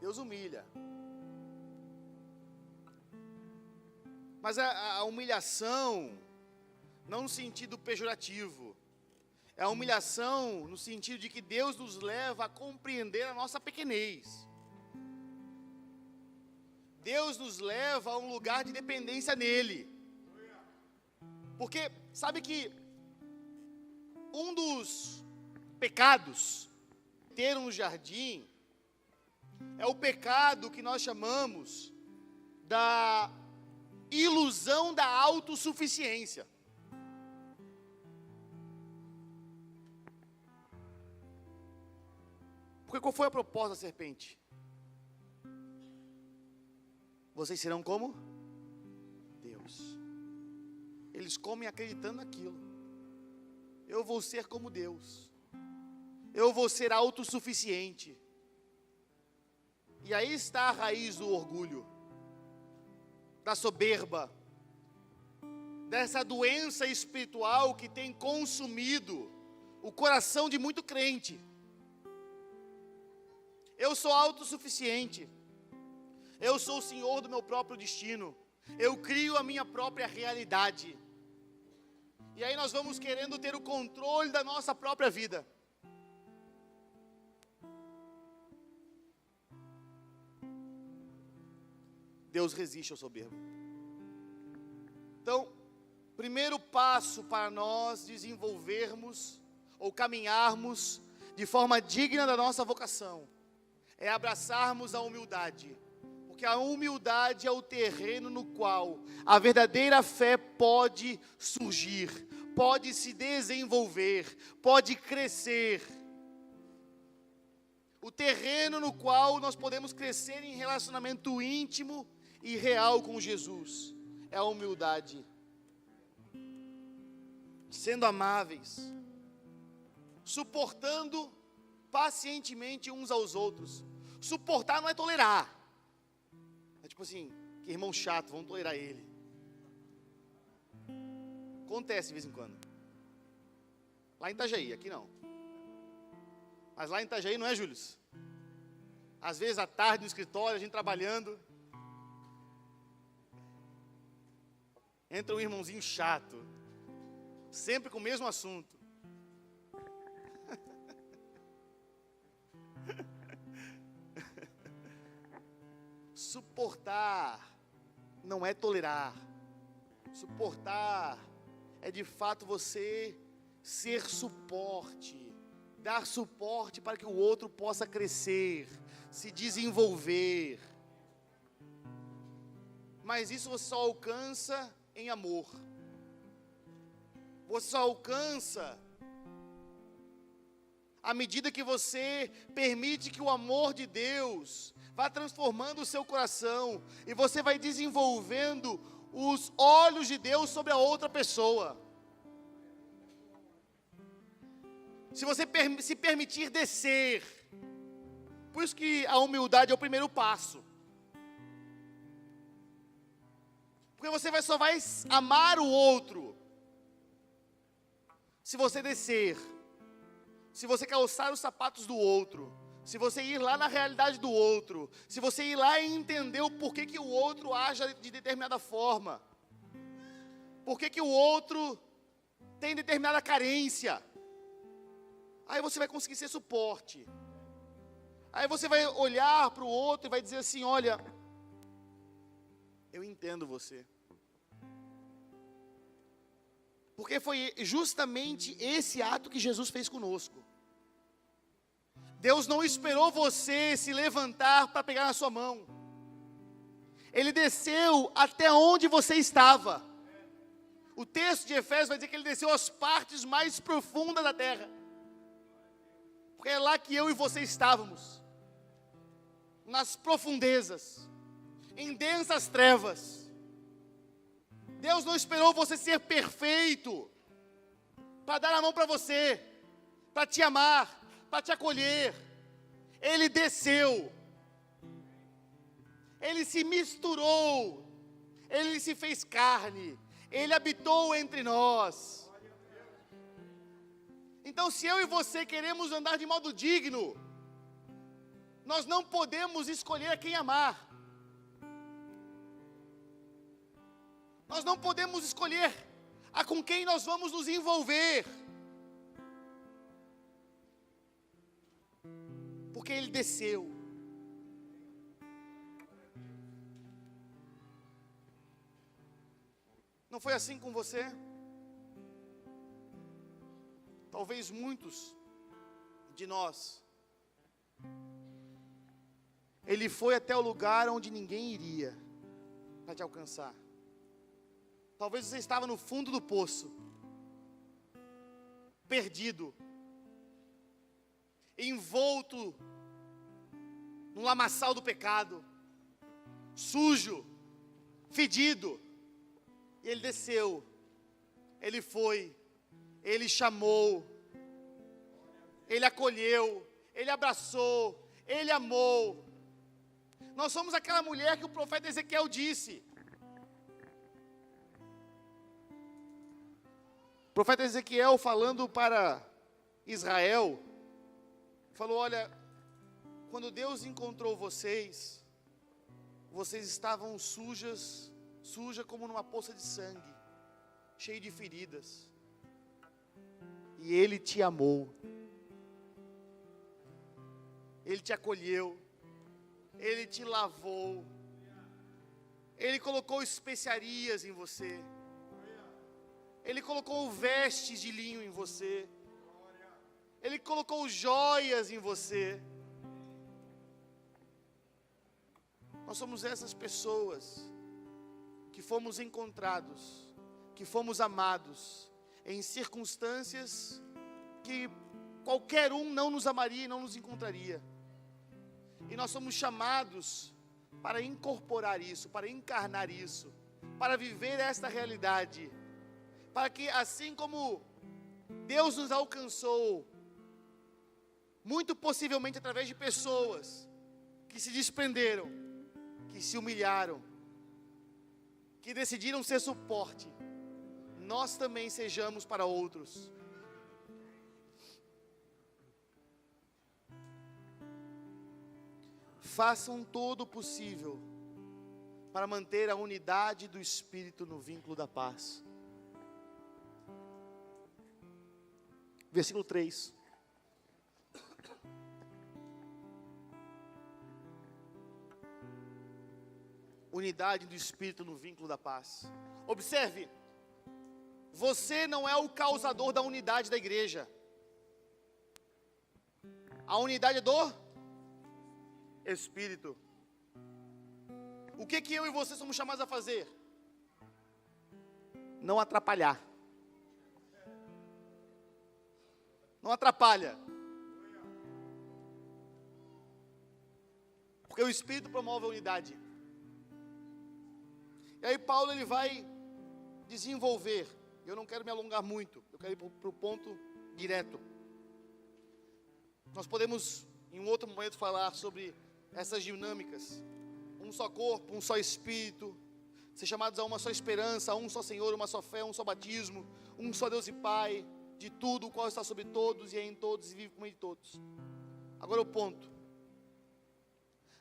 Deus humilha. Mas a humilhação, não no sentido pejorativo, é a humilhação no sentido de que Deus nos leva a compreender a nossa pequenez. Deus nos leva a um lugar de dependência nele. Porque, sabe que um dos pecados ter um jardim é o pecado que nós chamamos da ilusão da autossuficiência. Porque qual foi a proposta da serpente? Vocês serão como Deus. Eles comem acreditando naquilo. Eu vou ser como Deus. Eu vou ser autossuficiente. E aí está a raiz do orgulho, da soberba, dessa doença espiritual que tem consumido o coração de muito crente. Eu sou autossuficiente. Eu sou o senhor do meu próprio destino. Eu crio a minha própria realidade. E aí nós vamos querendo ter o controle da nossa própria vida. Deus resiste ao soberbo. Então, primeiro passo para nós desenvolvermos ou caminharmos de forma digna da nossa vocação é abraçarmos a humildade. Porque a humildade é o terreno no qual a verdadeira fé pode surgir, pode se desenvolver, pode crescer. O terreno no qual nós podemos crescer em relacionamento íntimo e real com Jesus é a humildade. Sendo amáveis, suportando pacientemente uns aos outros. Suportar não é tolerar. É tipo assim, que irmão chato, vamos tolerar ele. Acontece de vez em quando. Lá em Itajaí, aqui não. Mas lá em Itajaí não é, Júlio? Às vezes à tarde no escritório, a gente trabalhando. Entra um irmãozinho chato. Sempre com o mesmo assunto. Suportar não é tolerar. Suportar é de fato você ser suporte, dar suporte para que o outro possa crescer, se desenvolver. Mas isso você só alcança em amor. Você só alcança à medida que você permite que o amor de Deus vá transformando o seu coração, e você vai desenvolvendo os olhos de Deus sobre a outra pessoa. Se você se permitir descer, por isso que a humildade é o primeiro passo. Porque você só vai amar o outro se você descer, se você calçar os sapatos do outro, se você ir lá na realidade do outro, se você ir lá e entender o porquê que o outro age de determinada forma, porquê que o outro tem determinada carência, aí você vai conseguir ser suporte. Aí você vai olhar para o outro e vai dizer assim: olha, eu entendo você. Porque foi justamente esse ato que Jesus fez conosco. Deus não esperou você se levantar para pegar na sua mão. Ele desceu até onde você estava. O texto de Efésios vai dizer que ele desceu às partes mais profundas da terra. Porque é lá que eu e você estávamos. Nas profundezas, em densas trevas. Deus não esperou você ser perfeito para dar a mão para você, para te amar, para te acolher. Ele desceu, Ele se misturou, Ele se fez carne, Ele habitou entre nós. Então, se eu e você queremos andar de modo digno, nós não podemos escolher a quem amar. Nós não podemos escolher a com quem nós vamos nos envolver. Porque Ele desceu. Não foi assim com você? Talvez muitos de nós. Ele foi até o lugar onde ninguém iria para te alcançar. Talvez você estava no fundo do poço, perdido, envolto no lamaçal do pecado, sujo, fedido. E Ele desceu, Ele foi, Ele chamou, Ele acolheu, Ele abraçou, Ele amou. Nós somos aquela mulher que o profeta Ezequiel disse. O profeta Ezequiel, falando para Israel, falou: olha, quando Deus encontrou vocês, vocês estavam suja como numa poça de sangue, cheio de feridas. E Ele te amou. Ele te acolheu. Ele te lavou. Ele colocou especiarias em você. Ele colocou vestes de linho em você. Ele colocou joias em você. Nós somos essas pessoas que fomos encontrados, que fomos amados em circunstâncias que qualquer um não nos amaria e não nos encontraria. E nós somos chamados para incorporar isso, para encarnar isso, para viver esta realidade, para que assim como Deus nos alcançou, muito possivelmente através de pessoas que se desprenderam, que se humilharam, que decidiram ser suporte, nós também sejamos para outros. Façam todo o possível para manter a unidade do Espírito no vínculo da paz. Versículo 3. Unidade do Espírito no vínculo da paz. Observe, você não é o causador da unidade da igreja. A unidade é do Espírito. O que eu e você somos chamados a fazer? Não atrapalhar. Não atrapalha. Porque o Espírito promove a unidade. E aí Paulo ele vai desenvolver. Eu não quero me alongar muito. Eu quero ir para o ponto direto. Nós podemos em um outro momento falar sobre essas dinâmicas. Um só corpo, um só Espírito. Ser chamados a uma só esperança, a um só Senhor, uma só fé, um só batismo. Um só Deus e Pai. De tudo, o qual está sobre todos e é em todos e vive com meio de todos. Agora o ponto.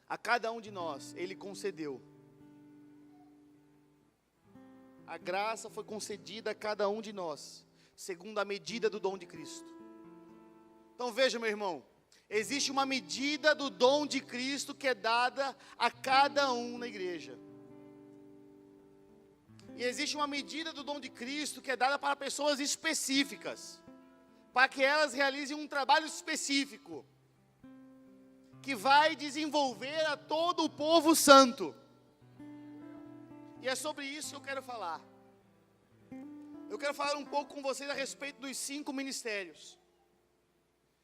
A cada um de nós, Ele concedeu. A graça foi concedida a cada um de nós, segundo a medida do dom de Cristo. Então veja, meu irmão, existe uma medida do dom de Cristo que é dada a cada um na igreja. E existe uma medida do dom de Cristo que é dada para pessoas específicas, para que elas realizem um trabalho específico, que vai desenvolver a todo o povo santo. E é sobre isso que eu quero falar. Eu quero falar um pouco com vocês a respeito dos 5 ministérios,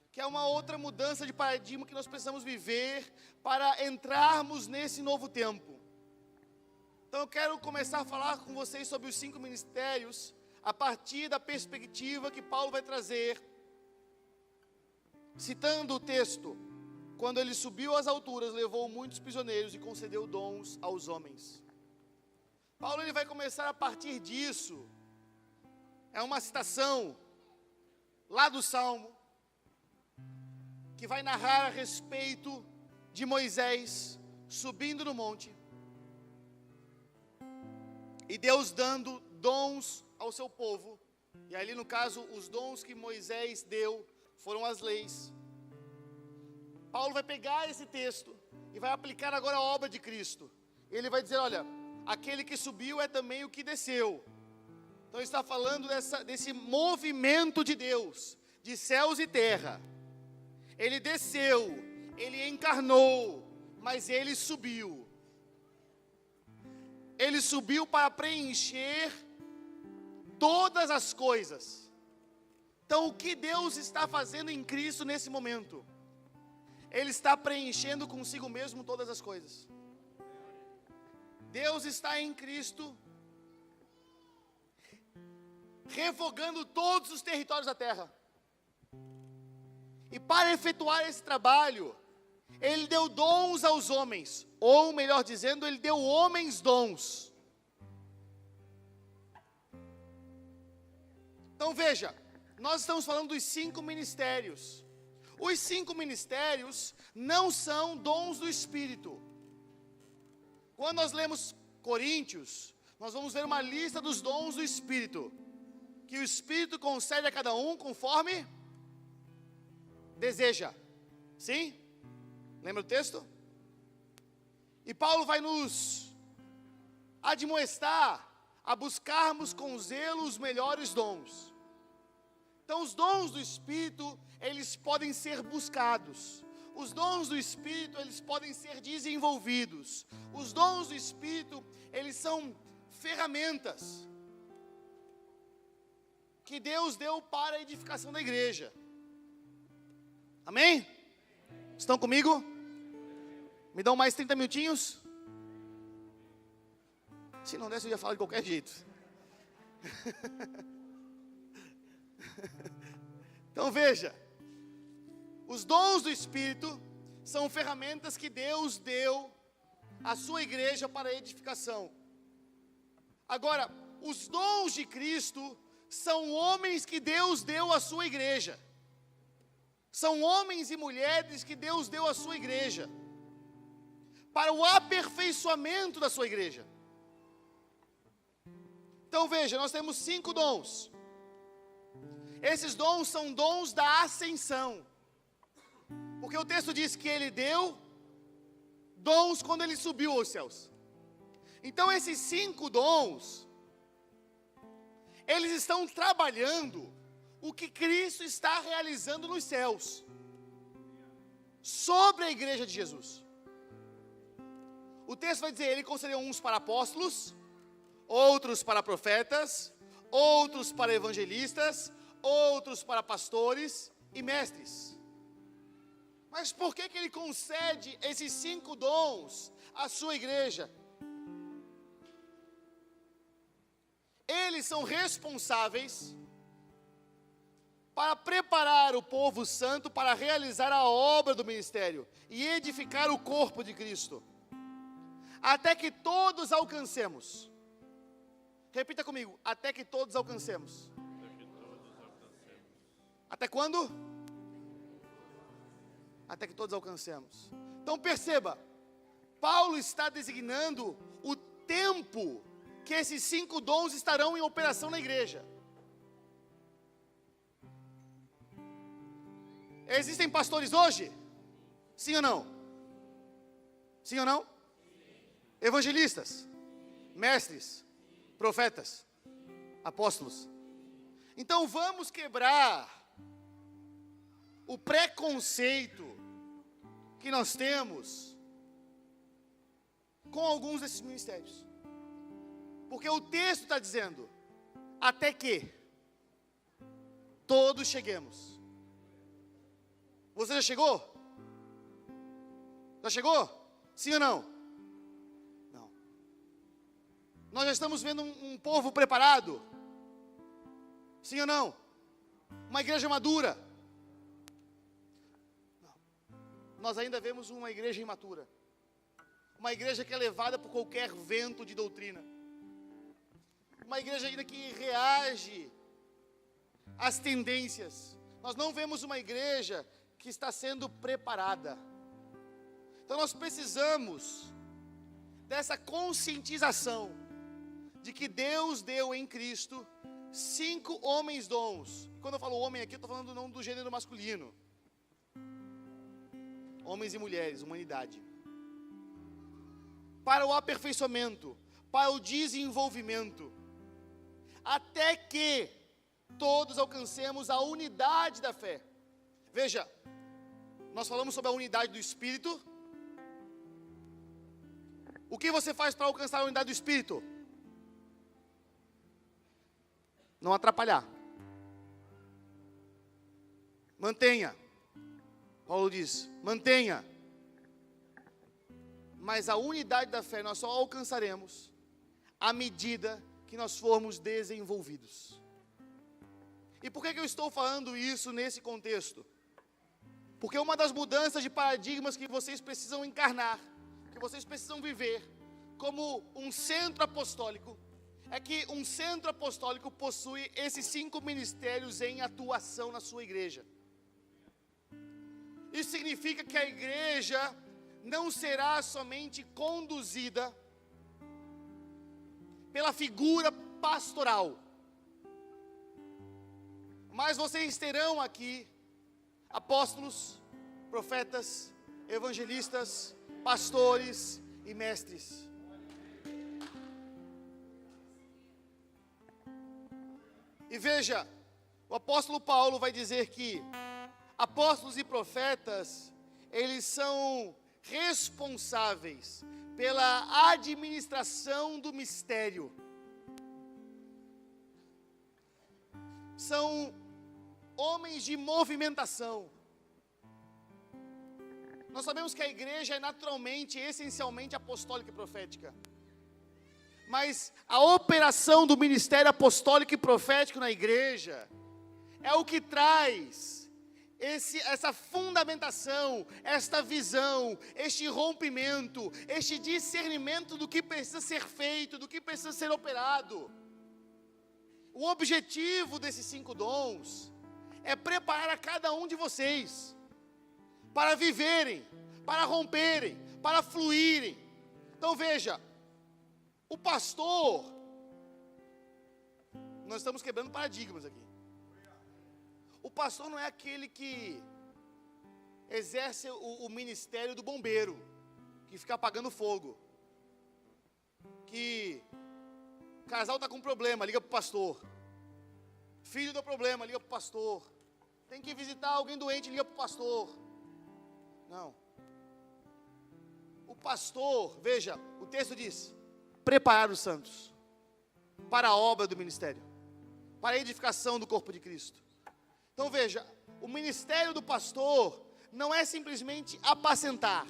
que é uma outra mudança de paradigma que nós precisamos viver para entrarmos nesse novo tempo. Então eu quero começar a falar com vocês sobre os 5 ministérios, a partir da perspectiva que Paulo vai trazer, citando o texto: quando ele subiu às alturas, levou muitos prisioneiros e concedeu dons aos homens. Paulo ele vai começar a partir disso. É uma citação lá do Salmo, que vai narrar a respeito de Moisés subindo no monte, e Deus dando dons ao seu povo. E ali no caso, os dons que Moisés deu foram as leis. Paulo vai pegar esse texto e vai aplicar agora a obra de Cristo. Ele vai dizer, olha, aquele que subiu é também o que desceu. Então ele está falando desse movimento de Deus, de céus e terra. Ele desceu, ele encarnou, mas ele subiu. Ele subiu para preencher todas as coisas. Então o que Deus está fazendo em Cristo nesse momento? Ele está preenchendo consigo mesmo todas as coisas. Deus está em Cristo, revogando todos os territórios da terra. E para efetuar esse trabalho, Ele deu dons aos homens, ou melhor dizendo, Ele deu homens dons. Então veja, nós estamos falando dos 5 ministérios. Os 5 ministérios não são dons do Espírito. Quando nós lemos Coríntios, nós vamos ver uma lista dos dons do Espírito, que o Espírito concede a cada um conforme deseja. Sim? Lembra o texto? E Paulo vai nos admoestar a buscarmos com zelo os melhores dons. Então os dons do Espírito, eles podem ser buscados. Os dons do Espírito, eles podem ser desenvolvidos. Os dons do Espírito, eles são ferramentas que Deus deu para a edificação da igreja. Amém? Estão comigo? Me dão mais 30 minutinhos? Se não desse, eu ia falar de qualquer jeito. Então veja, os dons do Espírito são ferramentas que Deus deu à sua igreja para a edificação. Agora, os dons de Cristo são homens que Deus deu à sua igreja. São homens e mulheres que Deus deu à sua igreja, para o aperfeiçoamento da sua igreja. Então veja, nós temos 5 dons. Esses dons são dons da ascensão, porque o texto diz que Ele deu dons quando Ele subiu aos céus. Então esses 5 dons, eles estão trabalhando o que Cristo está realizando nos céus, sobre a igreja de Jesus. O texto vai dizer, Ele concedeu uns para apóstolos, outros para profetas, outros para evangelistas, outros para pastores e mestres. Mas por que Ele concede esses 5 dons à sua igreja? Eles são responsáveis para preparar o povo santo para realizar a obra do ministério e edificar o corpo de Cristo, até que todos alcancemos. Repita comigo, até que todos alcancemos. Até quando? Até que todos alcancemos. Então perceba, Paulo está designando o tempo que esses 5 dons estarão em operação na igreja. Existem pastores hoje? Sim ou não? Sim ou não? Evangelistas, mestres, profetas, apóstolos. Então vamos quebrar o preconceito que nós temos com alguns desses ministérios. Porque o texto está dizendo, até que todos cheguemos. Você já chegou? Já chegou? Sim ou não? Não. Nós já estamos vendo um povo preparado? Sim ou não? Uma igreja madura? Não. Nós ainda vemos uma igreja imatura. Uma igreja que é levada por qualquer vento de doutrina. Uma igreja ainda que reage às tendências. Nós não vemos uma igreja que está sendo preparada. Então nós precisamos dessa conscientização de que Deus deu em Cristo 5 homens dons. Quando eu falo homem aqui, eu estou falando não do gênero masculino. Homens e mulheres, humanidade. Para o aperfeiçoamento, para o desenvolvimento, até que todos alcancemos a unidade da fé. Veja, nós falamos sobre a unidade do Espírito. O que você faz para alcançar a unidade do Espírito? Não atrapalhar. Mantenha. Paulo diz, mantenha. Mas a unidade da fé nós só alcançaremos à medida que nós formos desenvolvidos. E por que eu estou falando isso nesse contexto? Porque uma das mudanças de paradigmas que vocês precisam encarnar, que vocês precisam viver como um centro apostólico, é que um centro apostólico possui esses 5 ministérios em atuação na sua igreja. Isso significa que a igreja não será somente conduzida pela figura pastoral, mas vocês terão aqui apóstolos, profetas, evangelistas, pastores e mestres. E veja, o apóstolo Paulo vai dizer que apóstolos e profetas, eles são responsáveis pela administração do mistério. São homens de movimentação. Nós sabemos que a igreja é naturalmente, essencialmente apostólica e profética. Mas a operação do ministério apostólico e profético na igreja é o que traz essa fundamentação, esta visão, este rompimento, este discernimento do que precisa ser feito, do que precisa ser operado. O objetivo desses 5 dons é preparar a cada um de vocês para viverem, para romperem, para fluírem. Então veja, o pastor, nós estamos quebrando paradigmas aqui. O pastor não é aquele que exerce o ministério do bombeiro, que fica apagando fogo. Que casal está com problema, liga para o pastor. Filho deu problema, liga para o pastor. Tem que visitar alguém doente, liga para o pastor. Não. O pastor, veja, o texto diz: preparar os santos para a obra do ministério, para a edificação do corpo de Cristo. Então veja, o ministério do pastor não é simplesmente apacentar,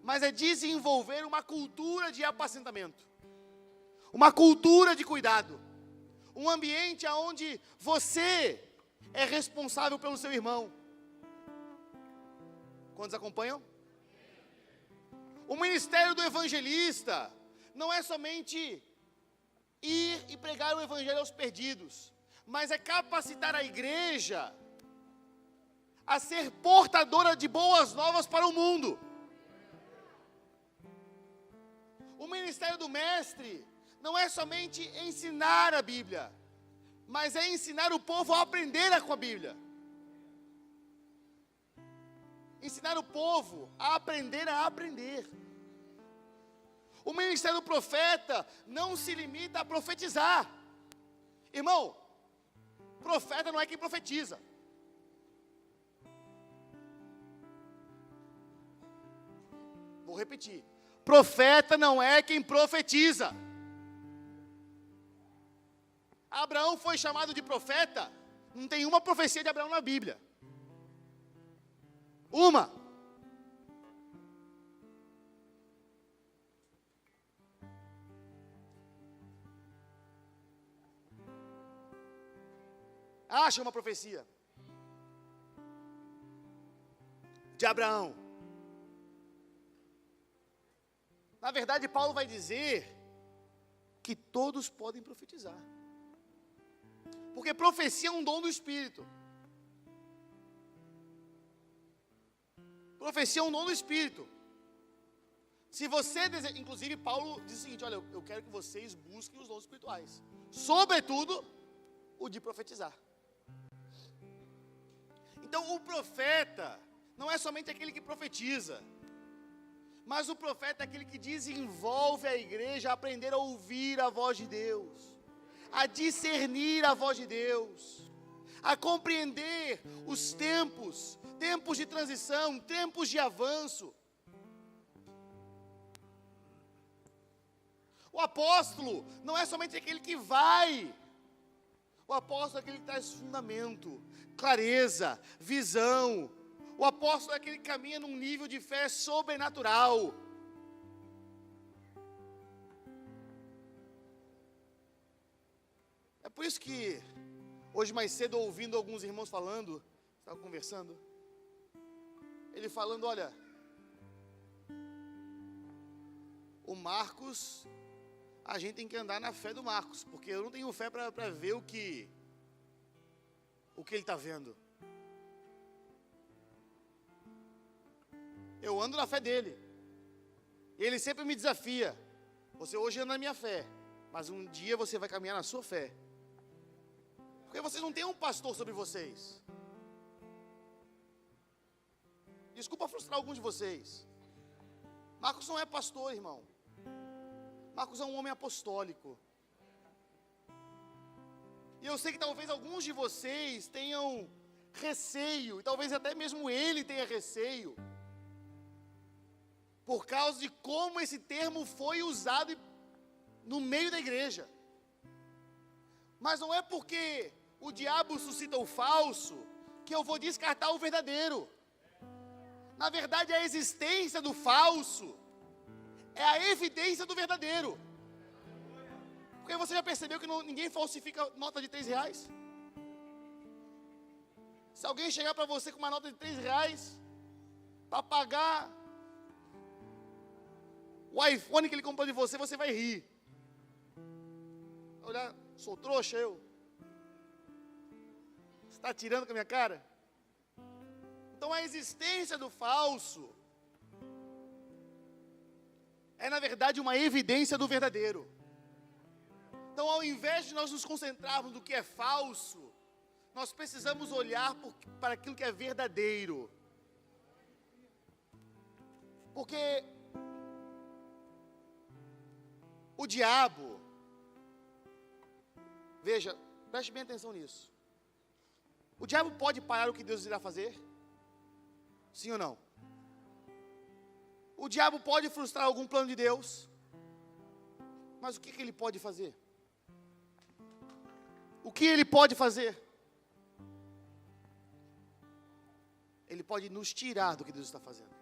mas é desenvolver uma cultura de apacentamento, uma cultura de cuidado, um ambiente onde você é responsável pelo seu irmão. Quantos acompanham? O ministério do evangelista não é somente ir e pregar o evangelho aos perdidos, mas é capacitar a igreja a ser portadora de boas novas para o mundo. O ministério do mestre não é somente ensinar a Bíblia, mas é ensinar o povo a aprender com a Bíblia. Ensinar o povo a aprender. O ministério do profeta não se limita a profetizar. Irmão, profeta não é quem profetiza. Vou repetir. Profeta não é quem profetiza. Abraão foi chamado de profeta. Não tem uma profecia de Abraão na Bíblia. Uma. Acha uma profecia de Abraão. Na verdade, Paulo vai dizer que todos podem profetizar, porque profecia é um dom do Espírito. Profecia é um dom do Espírito. Se você deseja, inclusive Paulo diz o seguinte: olha, eu quero que vocês busquem os dons espirituais, sobretudo o de profetizar. Então o profeta não é somente aquele que profetiza, mas o profeta é aquele que desenvolve a igreja a aprender a ouvir a voz de Deus, a discernir a voz de Deus, a compreender os tempos de transição, tempos de avanço. O apóstolo não é somente aquele que vai, o apóstolo é aquele que traz fundamento, clareza, visão. O apóstolo é aquele que caminha num nível de fé sobrenatural. É por isso que hoje mais cedo, ouvindo alguns irmãos falando, estava conversando, ele falando: olha, o Marcos, a gente tem que andar na fé do Marcos, porque eu não tenho fé para ver o que ele está vendo. Eu ando na fé dele. E ele sempre me desafia. Você hoje anda na minha fé, mas um dia você vai caminhar na sua fé. Porque vocês não têm um pastor sobre vocês. Desculpa frustrar alguns de vocês. Marcos não é pastor, irmão. Marcos é um homem apostólico. E eu sei que talvez alguns de vocês tenham receio, e talvez até mesmo ele tenha receio, por causa de como esse termo foi usado no meio da igreja. Mas não é porque o diabo suscita o falso que eu vou descartar o verdadeiro. Na verdade, a existência do falso é a evidência do verdadeiro. Porque você já percebeu que ninguém falsifica nota de R$3? Se alguém chegar para você com uma nota de R$3 para pagar o iPhone que ele comprou de você, você vai rir. Olha, sou trouxa eu. Você está tirando com a minha cara? Então a existência do falso é na verdade uma evidência do verdadeiro. Então ao invés de nós nos concentrarmos no que é falso, nós precisamos olhar para aquilo que é verdadeiro. Porque o diabo, veja, preste bem atenção nisso. O diabo pode parar o que Deus irá fazer? Sim ou não? O diabo pode frustrar algum plano de Deus? Mas o que ele pode fazer? O que ele pode fazer? Ele pode nos tirar do que Deus está fazendo.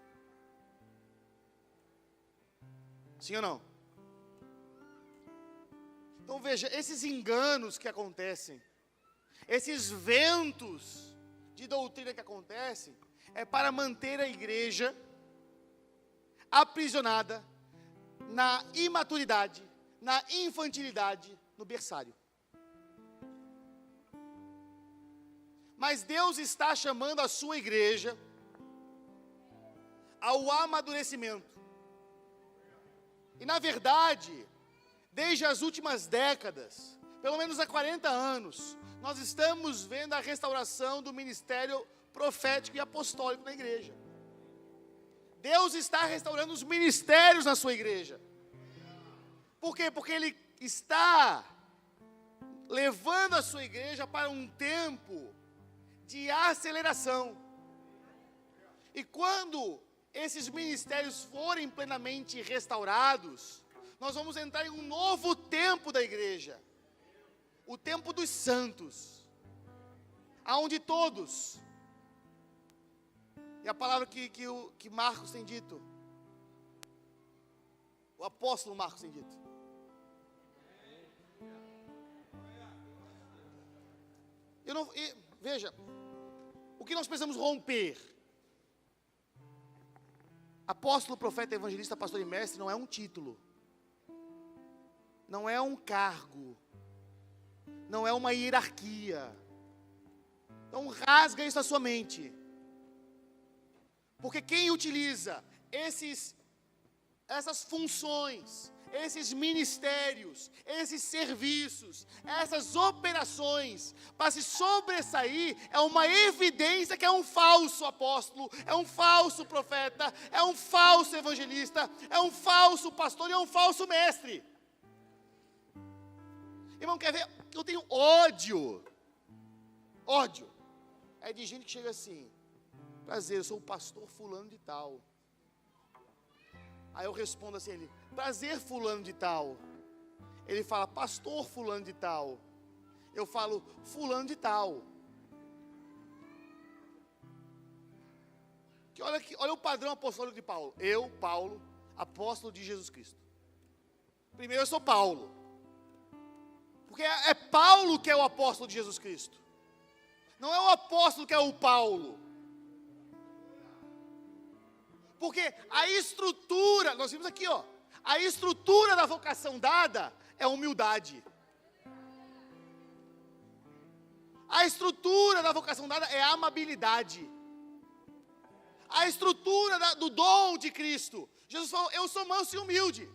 Sim ou não? Então veja, esses enganos que acontecem, esses ventos de doutrina que acontecem, é para manter a igreja aprisionada na imaturidade, na infantilidade, no berçário. Mas Deus está chamando a sua igreja ao amadurecimento. E na verdade, desde as últimas décadas, pelo menos há 40 anos, nós estamos vendo a restauração do ministério profético e apostólico na igreja. Deus está restaurando os ministérios na sua igreja. Por quê? Porque Ele está levando a sua igreja para um tempo de aceleração. E quando esses ministérios forem plenamente restaurados, nós vamos entrar em um novo tempo da igreja. O tempo dos santos. Aonde todos... E a palavra que Marcos tem dito, o apóstolo Marcos tem dito. Veja, o que nós precisamos romper? Apóstolo, profeta, evangelista, pastor e mestre não é um título, não é um cargo, não é uma hierarquia. Então rasga isso da sua mente. Porque quem utiliza essas funções, esses ministérios, esses serviços, essas operações, para se sobressair, é uma evidência que é um falso apóstolo, é um falso profeta, é um falso evangelista, é um falso pastor e é um falso mestre. Irmão, quer ver? Eu tenho ódio. É de gente que chega assim: prazer, eu sou o pastor fulano de tal. Aí eu respondo assim a ele: prazer, fulano de tal. Ele fala: pastor fulano de tal. Eu falo: fulano de tal. Que olha o padrão apostólico de Paulo. Eu, Paulo, apóstolo de Jesus Cristo. Primeiro eu sou Paulo. Porque é Paulo que é o apóstolo de Jesus Cristo. Não é o apóstolo que é o Paulo. Porque a estrutura, nós vimos aqui, a estrutura da vocação dada é humildade. A estrutura da vocação dada é amabilidade. a estrutura do dom de Cristo. Jesus falou, eu sou manso e humilde.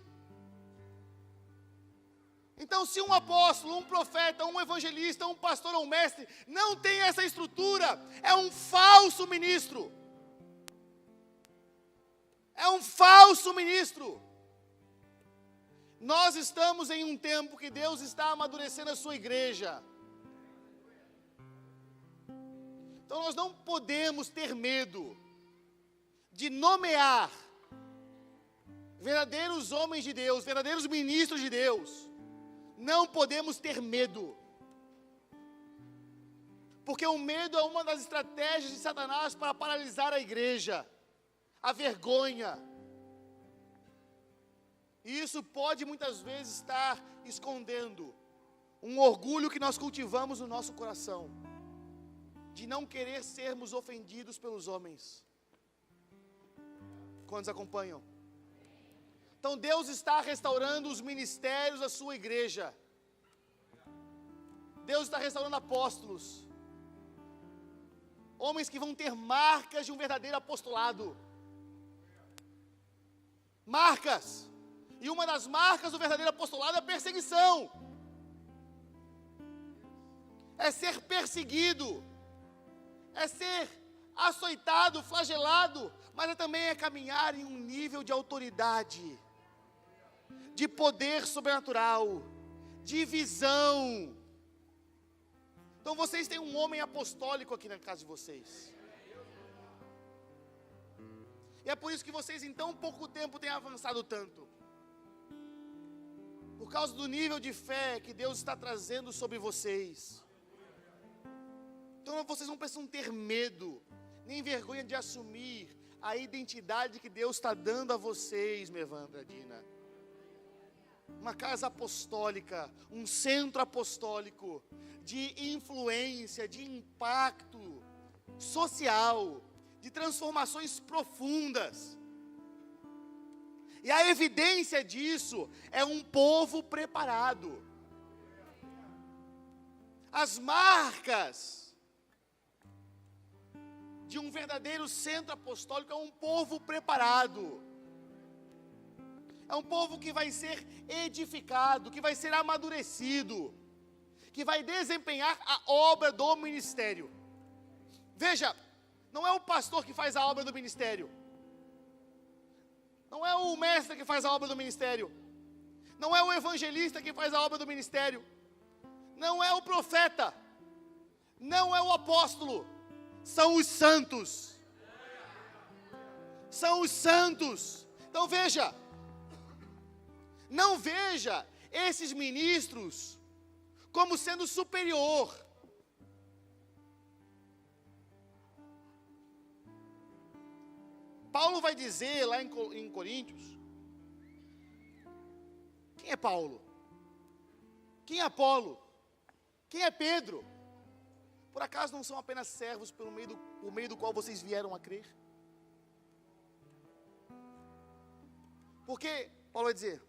Então, se um apóstolo, um profeta, um evangelista, um pastor ou um mestre não tem essa estrutura, é um falso ministro. É um falso ministro. Nós estamos em um tempo que Deus está amadurecendo a sua igreja. Então nós não podemos ter medo de nomear verdadeiros homens de Deus, verdadeiros ministros de Deus. Não podemos ter medo. Porque o medo é uma das estratégias de Satanás para paralisar a igreja. A vergonha. E isso pode muitas vezes estar escondendo um orgulho que nós cultivamos no nosso coração, de não querer sermos ofendidos pelos homens. Quantos acompanham? Então Deus está restaurando os ministérios da sua igreja. Deus está restaurando apóstolos, homens que vão ter marcas de um verdadeiro apostolado. Marcas. E uma das marcas do verdadeiro apostolado é a perseguição. É ser perseguido. É ser açoitado, flagelado. Mas também é caminhar em um nível de autoridade, de poder sobrenatural, de visão. Então vocês têm um homem apostólico aqui na casa de vocês. E é por isso que vocês em tão pouco tempo têm avançado tanto. Por causa do nível de fé que Deus está trazendo sobre vocês. Então vocês não precisam ter medo, nem vergonha de assumir a identidade que Deus está dando a vocês, Mevandra, Dina. Uma casa apostólica, um centro apostólico, de influência, de impacto social, de transformações profundas. E a evidência disso é um povo preparado. As marcas de um verdadeiro centro apostólico é um povo preparado. É um povo que vai ser edificado, que vai ser amadurecido, que vai desempenhar a obra do ministério. Veja, não é o pastor que faz a obra do ministério. Não é o mestre que faz a obra do ministério. Não é o evangelista que faz a obra do ministério. Não é o profeta. Não é o apóstolo. São os santos. São os santos. Então veja. Não veja esses ministros como sendo superior. Paulo vai dizer lá em Coríntios, quem é Paulo? Quem é Apolo? Quem é Pedro? Por acaso não são apenas servos por meio do qual vocês vieram a crer? Porque, Paulo vai dizer,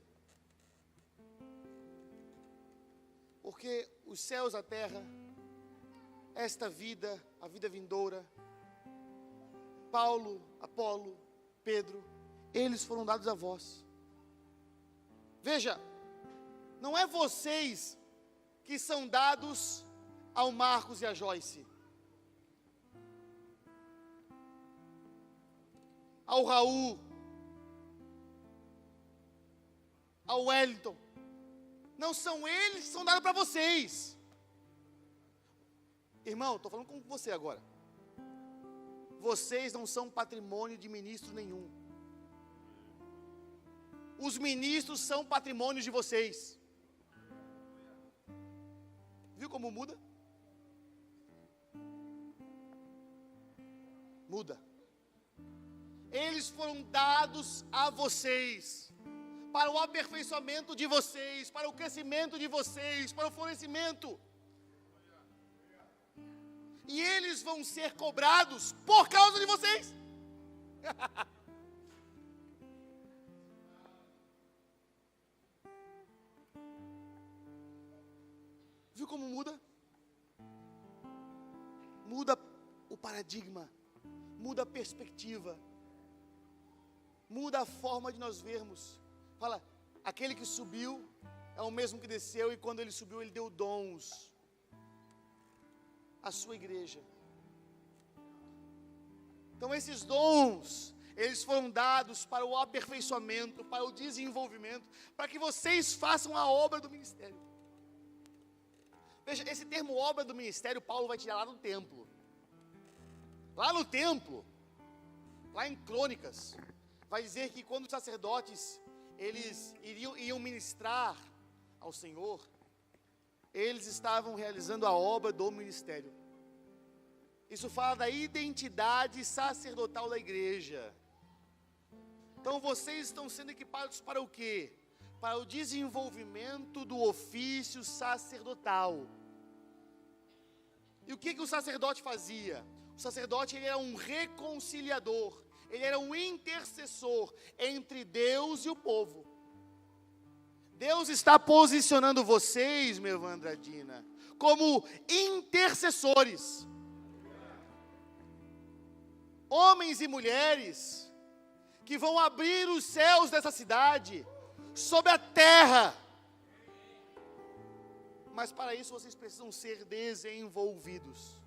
porque os céus, a terra, esta vida, a vida vindoura, Paulo, Apolo, Pedro, eles foram dados a vós. Veja, não é vocês que são dados ao Marcos e a Joyce, ao Raul, ao Wellington. Não são eles que são dados para vocês. Irmão, estou falando com você agora. Vocês não são patrimônio de ministro nenhum. Os ministros são patrimônio de vocês. Viu como muda? Muda. Eles foram dados a vocês, para o aperfeiçoamento de vocês, para o crescimento de vocês, para o florescimento. E eles vão ser cobrados por causa de vocês. Viu como muda? Muda o paradigma, muda a perspectiva, muda a forma de nós vermos. Fala, aquele que subiu é o mesmo que desceu, e quando ele subiu, ele deu dons à sua igreja. Então esses dons, eles foram dados para o aperfeiçoamento, para o desenvolvimento, para que vocês façam a obra do ministério. Veja, esse termo obra do ministério, Paulo vai tirar lá no templo. Lá no templo, lá em Crônicas, vai dizer que quando os sacerdotes, eles iam ministrar ao Senhor, eles estavam realizando a obra do ministério. Isso fala da identidade sacerdotal da igreja. Então vocês estão sendo equipados para o quê? Para o desenvolvimento do ofício sacerdotal. E o que o sacerdote fazia? O sacerdote, ele era um reconciliador, ele era um intercessor entre Deus e o povo. Deus está posicionando vocês, meu irmão Andradina, como intercessores. Homens e mulheres que vão abrir os céus dessa cidade sobre a terra. Mas para isso vocês precisam ser desenvolvidos.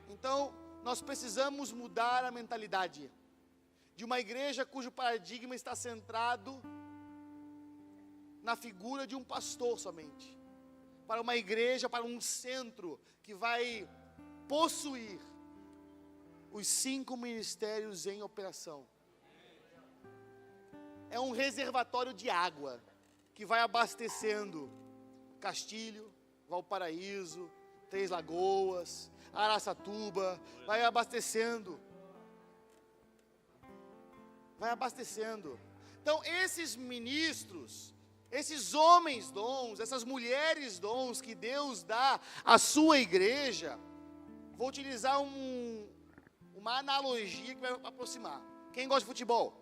Então, nós precisamos mudar a mentalidade de uma igreja cujo paradigma está centrado na figura de um pastor somente, para uma igreja, para um centro que vai possuir os 5 ministérios em operação. É um reservatório de água que vai abastecendo Castilho, Valparaíso, Três Lagoas, Araçatuba, vai abastecendo. Então esses ministros, esses homens dons, essas mulheres dons que Deus dá à sua igreja, vou utilizar uma analogia que vai aproximar. Quem gosta de futebol?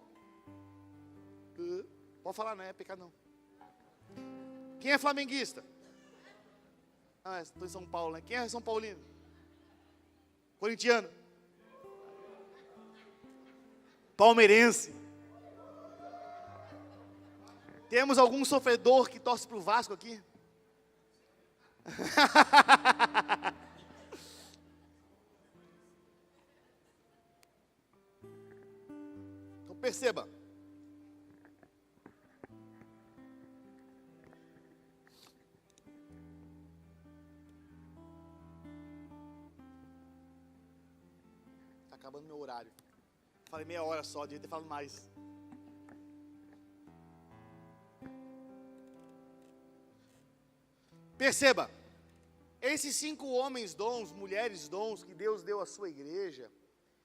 Pode falar, não é pecado não. Quem é flamenguista? Ah, estou em São Paulo, né? Quem é São Paulino? Corintiano? Palmeirense? Temos algum sofredor que torce para o Vasco aqui? Então perceba. Está acabando meu horário. Falei meia hora só, devia ter falado mais. Perceba, esses 5 homens dons, mulheres dons que Deus deu à sua igreja,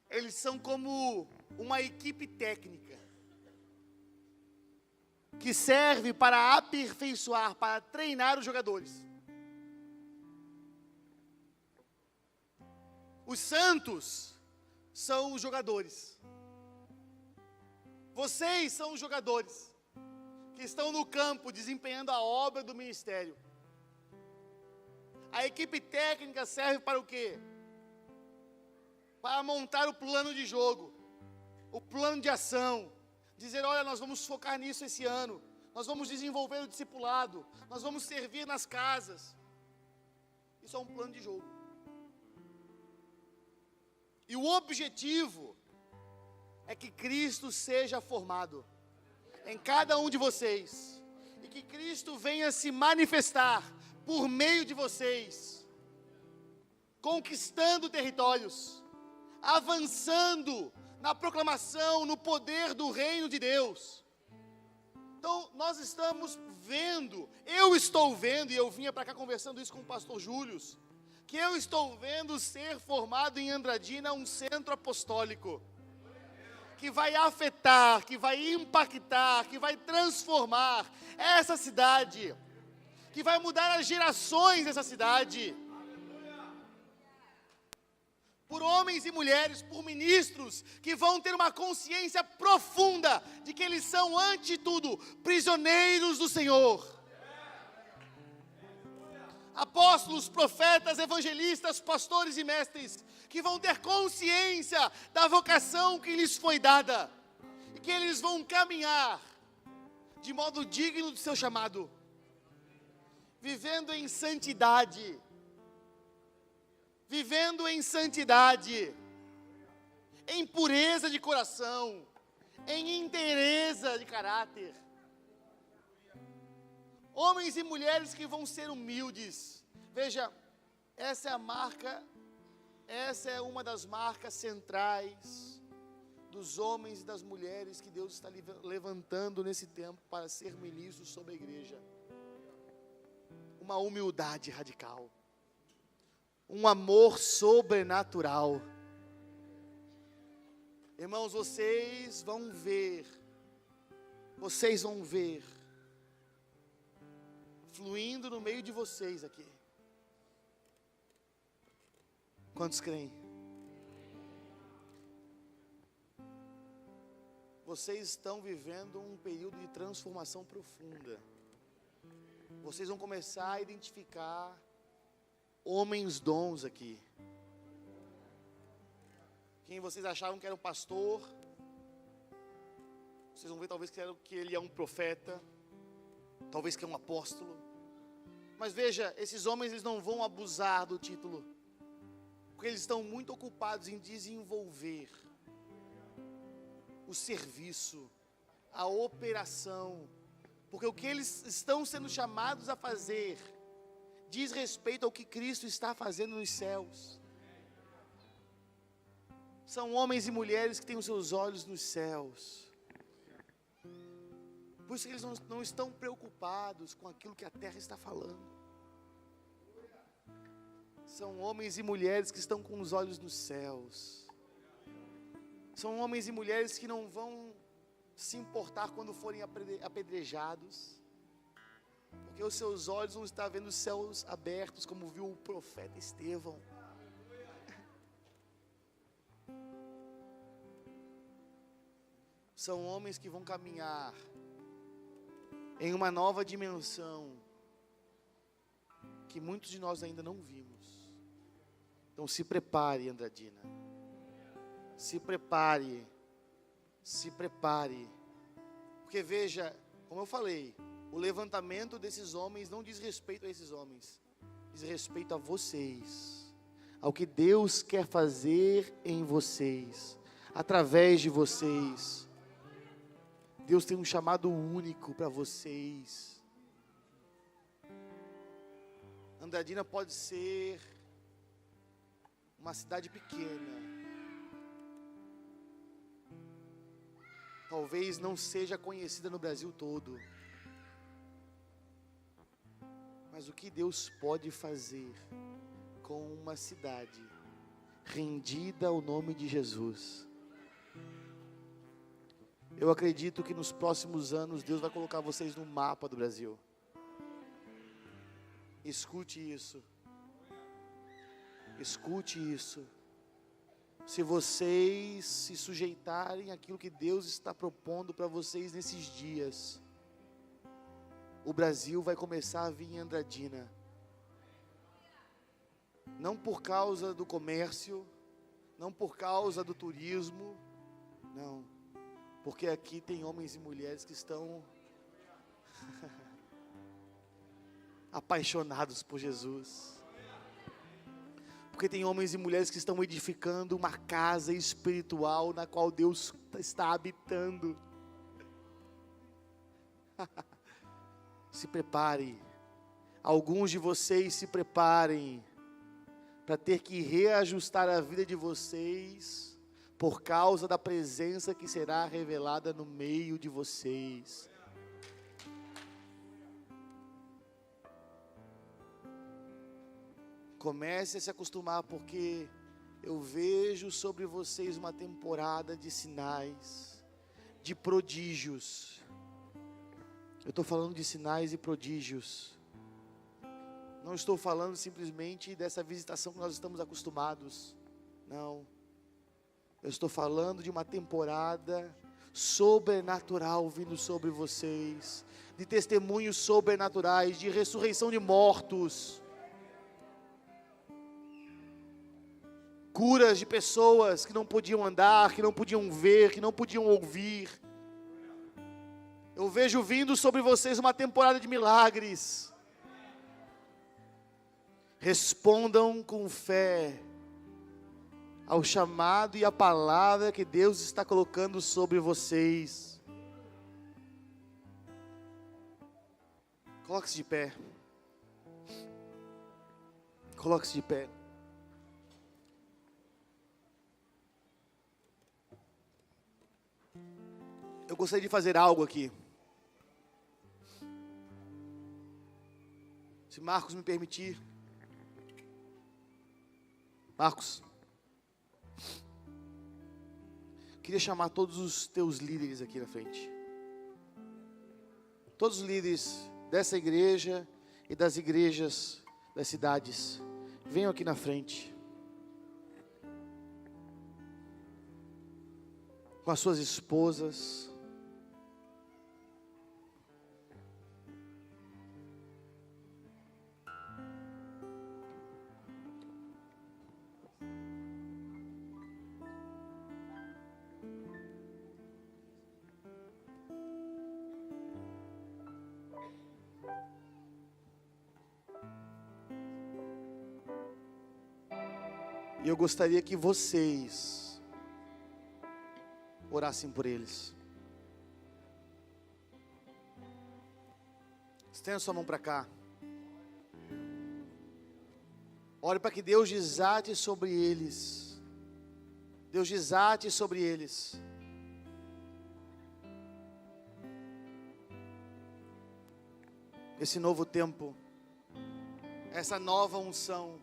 eles são como uma equipe técnica que serve para aperfeiçoar, para treinar os jogadores. Os santos são os jogadores. Vocês são os jogadores que estão no campo desempenhando a obra do ministério. A equipe técnica serve para o quê? Para montar o plano de jogo, o plano de ação. Dizer, olha, nós vamos focar nisso esse ano. Nós vamos desenvolver o discipulado. Nós vamos servir nas casas. Isso é um plano de jogo. E o objetivo é que Cristo seja formado em cada um de vocês. E que Cristo venha se manifestar por meio de vocês, conquistando territórios, avançando na proclamação, no poder do reino de Deus. Então, nós estamos vendo, eu estou vendo, e eu vinha para cá conversando isso com o pastor Júlio, que eu estou vendo ser formado em Andradina um centro apostólico, que vai afetar, que vai impactar, que vai transformar essa cidade, que vai mudar as gerações dessa cidade, por homens e mulheres, por ministros, que vão ter uma consciência profunda, de que eles são, ante de tudo, prisioneiros do Senhor. Apóstolos, profetas, evangelistas, pastores e mestres, que vão ter consciência da vocação que lhes foi dada, e que eles vão caminhar de modo digno do seu chamado, vivendo em santidade, em pureza de coração, em inteireza de caráter. Homens e mulheres que vão ser humildes. Veja, essa é uma das marcas centrais dos homens e das mulheres que Deus está levantando nesse tempo para ser ministros sobre a igreja. Uma humildade radical, um amor sobrenatural. Irmãos, vocês vão ver, fluindo no meio de vocês aqui. Quantos creem? Vocês estão vivendo um período de transformação profunda. Vocês vão começar a identificar homens dons aqui. Quem vocês achavam que era um pastor, vocês vão ver talvez que ele é um profeta, talvez que é um apóstolo. Mas veja, esses homens eles não vão abusar do título, porque eles estão muito ocupados em desenvolver o serviço, a operação, porque o que eles estão sendo chamados a fazer diz respeito ao que Cristo está fazendo nos céus. São homens e mulheres que têm os seus olhos nos céus. Por isso que eles não estão preocupados com aquilo que a terra está falando. São homens e mulheres que estão com os olhos nos céus. São homens e mulheres que não vão se importar quando forem apedrejados, porque os seus olhos vão estar vendo os céus abertos, como viu o profeta Estevão. São homens que vão caminhar em uma nova dimensão que muitos de nós ainda não vimos. Então se prepare, Andradina. Se prepare. Porque veja, como eu falei, o levantamento desses homens não diz respeito a esses homens, diz respeito a vocês, ao que Deus quer fazer em vocês, através de vocês. Deus tem um chamado único para vocês. Andradina pode ser uma cidade pequena, talvez não seja conhecida no Brasil todo, mas o que Deus pode fazer com uma cidade rendida ao nome de Jesus? Eu acredito que nos próximos anos Deus vai colocar vocês no mapa do Brasil. Escute isso. Escute isso. Se vocês se sujeitarem àquilo que Deus está propondo para vocês nesses dias, o Brasil vai começar a vir em Andradina. Não por causa do comércio, não por causa do turismo, não. Porque aqui tem homens e mulheres que estão apaixonados por Jesus. Porque tem homens e mulheres que estão edificando uma casa espiritual na qual Deus está habitando. Se prepare. Alguns de vocês se preparem para ter que reajustar a vida de vocês por causa da presença que será revelada no meio de vocês. Comece a se acostumar, porque eu vejo sobre vocês uma temporada de sinais, de prodígios. Eu estou falando de sinais e prodígios. Não estou falando simplesmente dessa visitação que nós estamos acostumados. Não. Eu estou falando de uma temporada sobrenatural vindo sobre vocês, de testemunhos sobrenaturais, de ressurreição de mortos, curas de pessoas que não podiam andar, que não podiam ver, que não podiam ouvir. Eu vejo vindo sobre vocês uma temporada de milagres. Respondam com fé ao chamado e à palavra que Deus está colocando sobre vocês. Coloque-se de pé. Coloque-se de pé. Eu gostaria de fazer algo aqui. Se Marcos me permitir. Marcos. Queria chamar todos os teus líderes aqui na frente. Todos os líderes dessa igreja e das igrejas das cidades. Venham aqui na frente. Com as suas esposas. E eu gostaria que vocês orassem por eles. Estenda sua mão para cá. Ore para que Deus desate sobre eles. Deus desate sobre eles. Esse novo tempo, essa nova unção.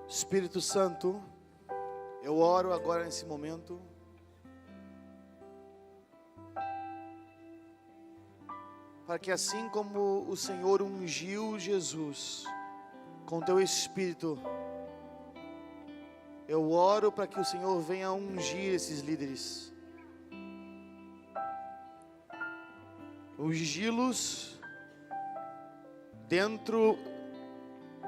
Espírito Santo, eu oro agora nesse momento, para que assim como o Senhor ungiu Jesus com teu Espírito, eu oro para que o Senhor venha ungir esses líderes, ungi-los dentro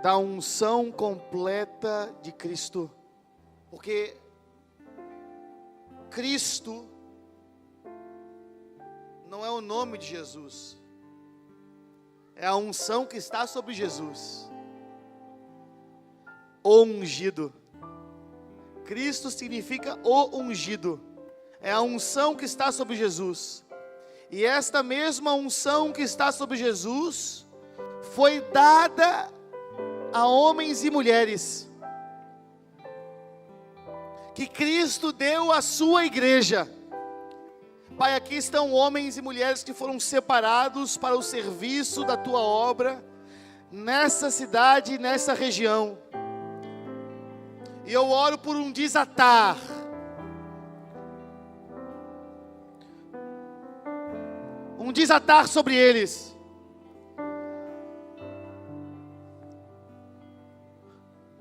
da unção completa de Cristo, porque Cristo não é o nome de Jesus, é a unção que está sobre Jesus, o ungido. Cristo significa o ungido, é a unção que está sobre Jesus, e esta mesma unção que está sobre Jesus, foi dada a homens e mulheres, que Cristo deu à sua igreja. Pai, aqui estão homens e mulheres que foram separados para o serviço da tua obra, nessa cidade e nessa região, e eu oro por um desatar, sobre eles.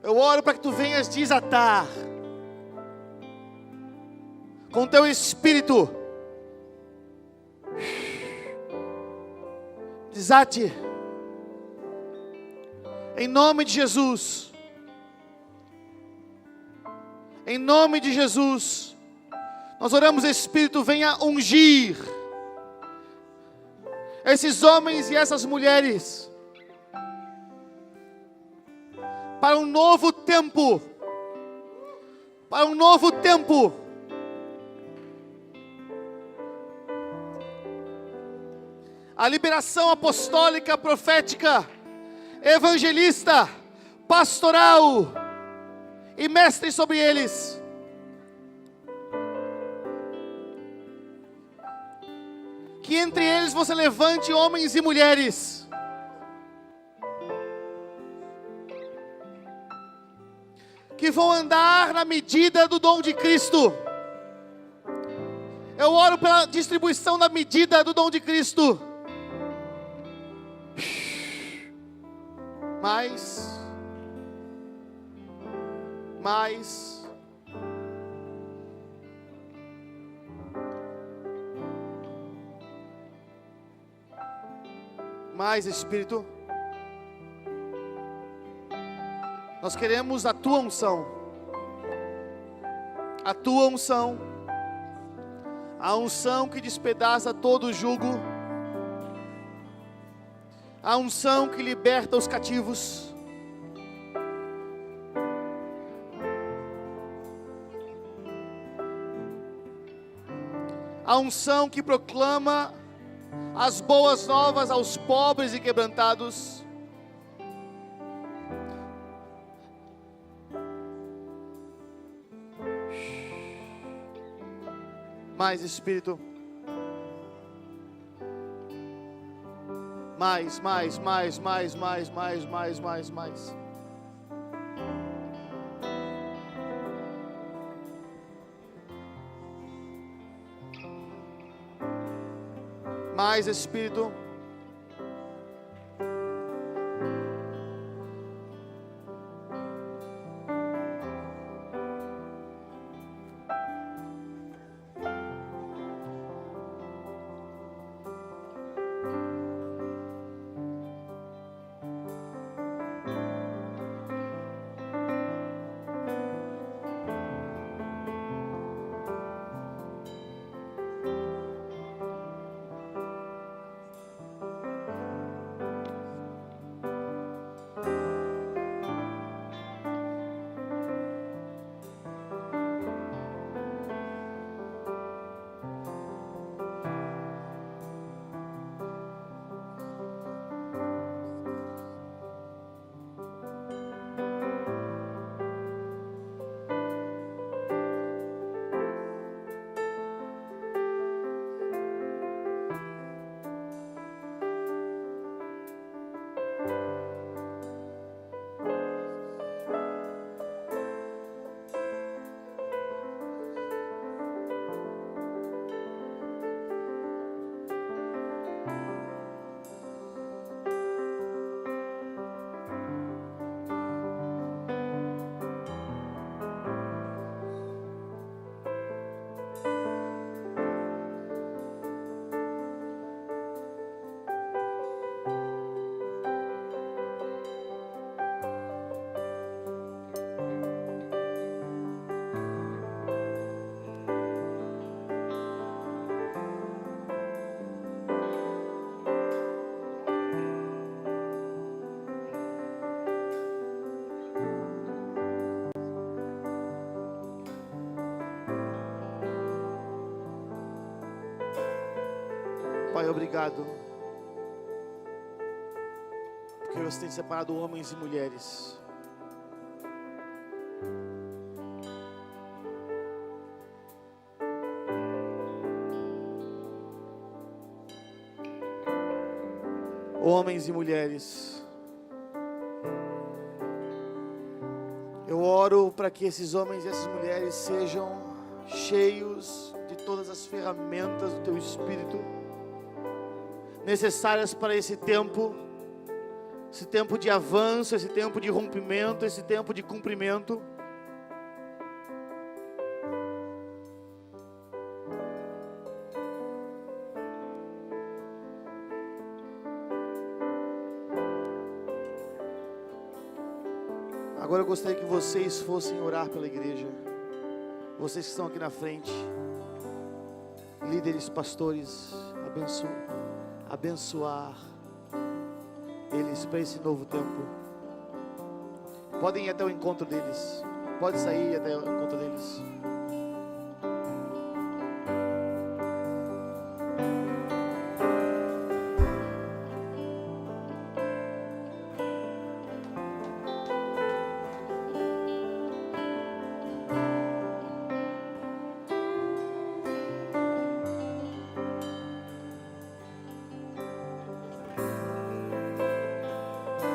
Eu oro para que tu venhas desatar com teu Espírito. Desate em nome de Jesus. Em nome de Jesus, nós oramos, Espírito, venha ungir esses homens e essas mulheres para um novo tempo, para um novo tempo. A liberação apostólica, profética, evangelista, pastoral e mestre sobre eles. Que entre eles você levante homens e mulheres que vão andar na medida do dom de Cristo. Eu oro pela distribuição da medida do dom de Cristo. Mais, Mais. Mais, Espírito. Nós queremos a tua unção. A tua unção. A unção que despedaça todo o jugo. A unção que liberta os cativos. A unção que proclama as boas novas aos pobres e quebrantados. Mais, Espírito. Mais. Mais, Espírito. Pai, obrigado, porque você tem separado homens e mulheres. Homens e mulheres. Eu oro para que esses homens e essas mulheres sejam cheios de todas as ferramentas do Teu Espírito necessárias para esse tempo de avanço, esse tempo de rompimento, esse tempo de cumprimento. Agora eu gostaria que vocês fossem orar pela igreja, vocês que estão aqui na frente, líderes, pastores, abençoar eles para esse novo tempo. Podem ir até o encontro deles, pode sair até o encontro deles.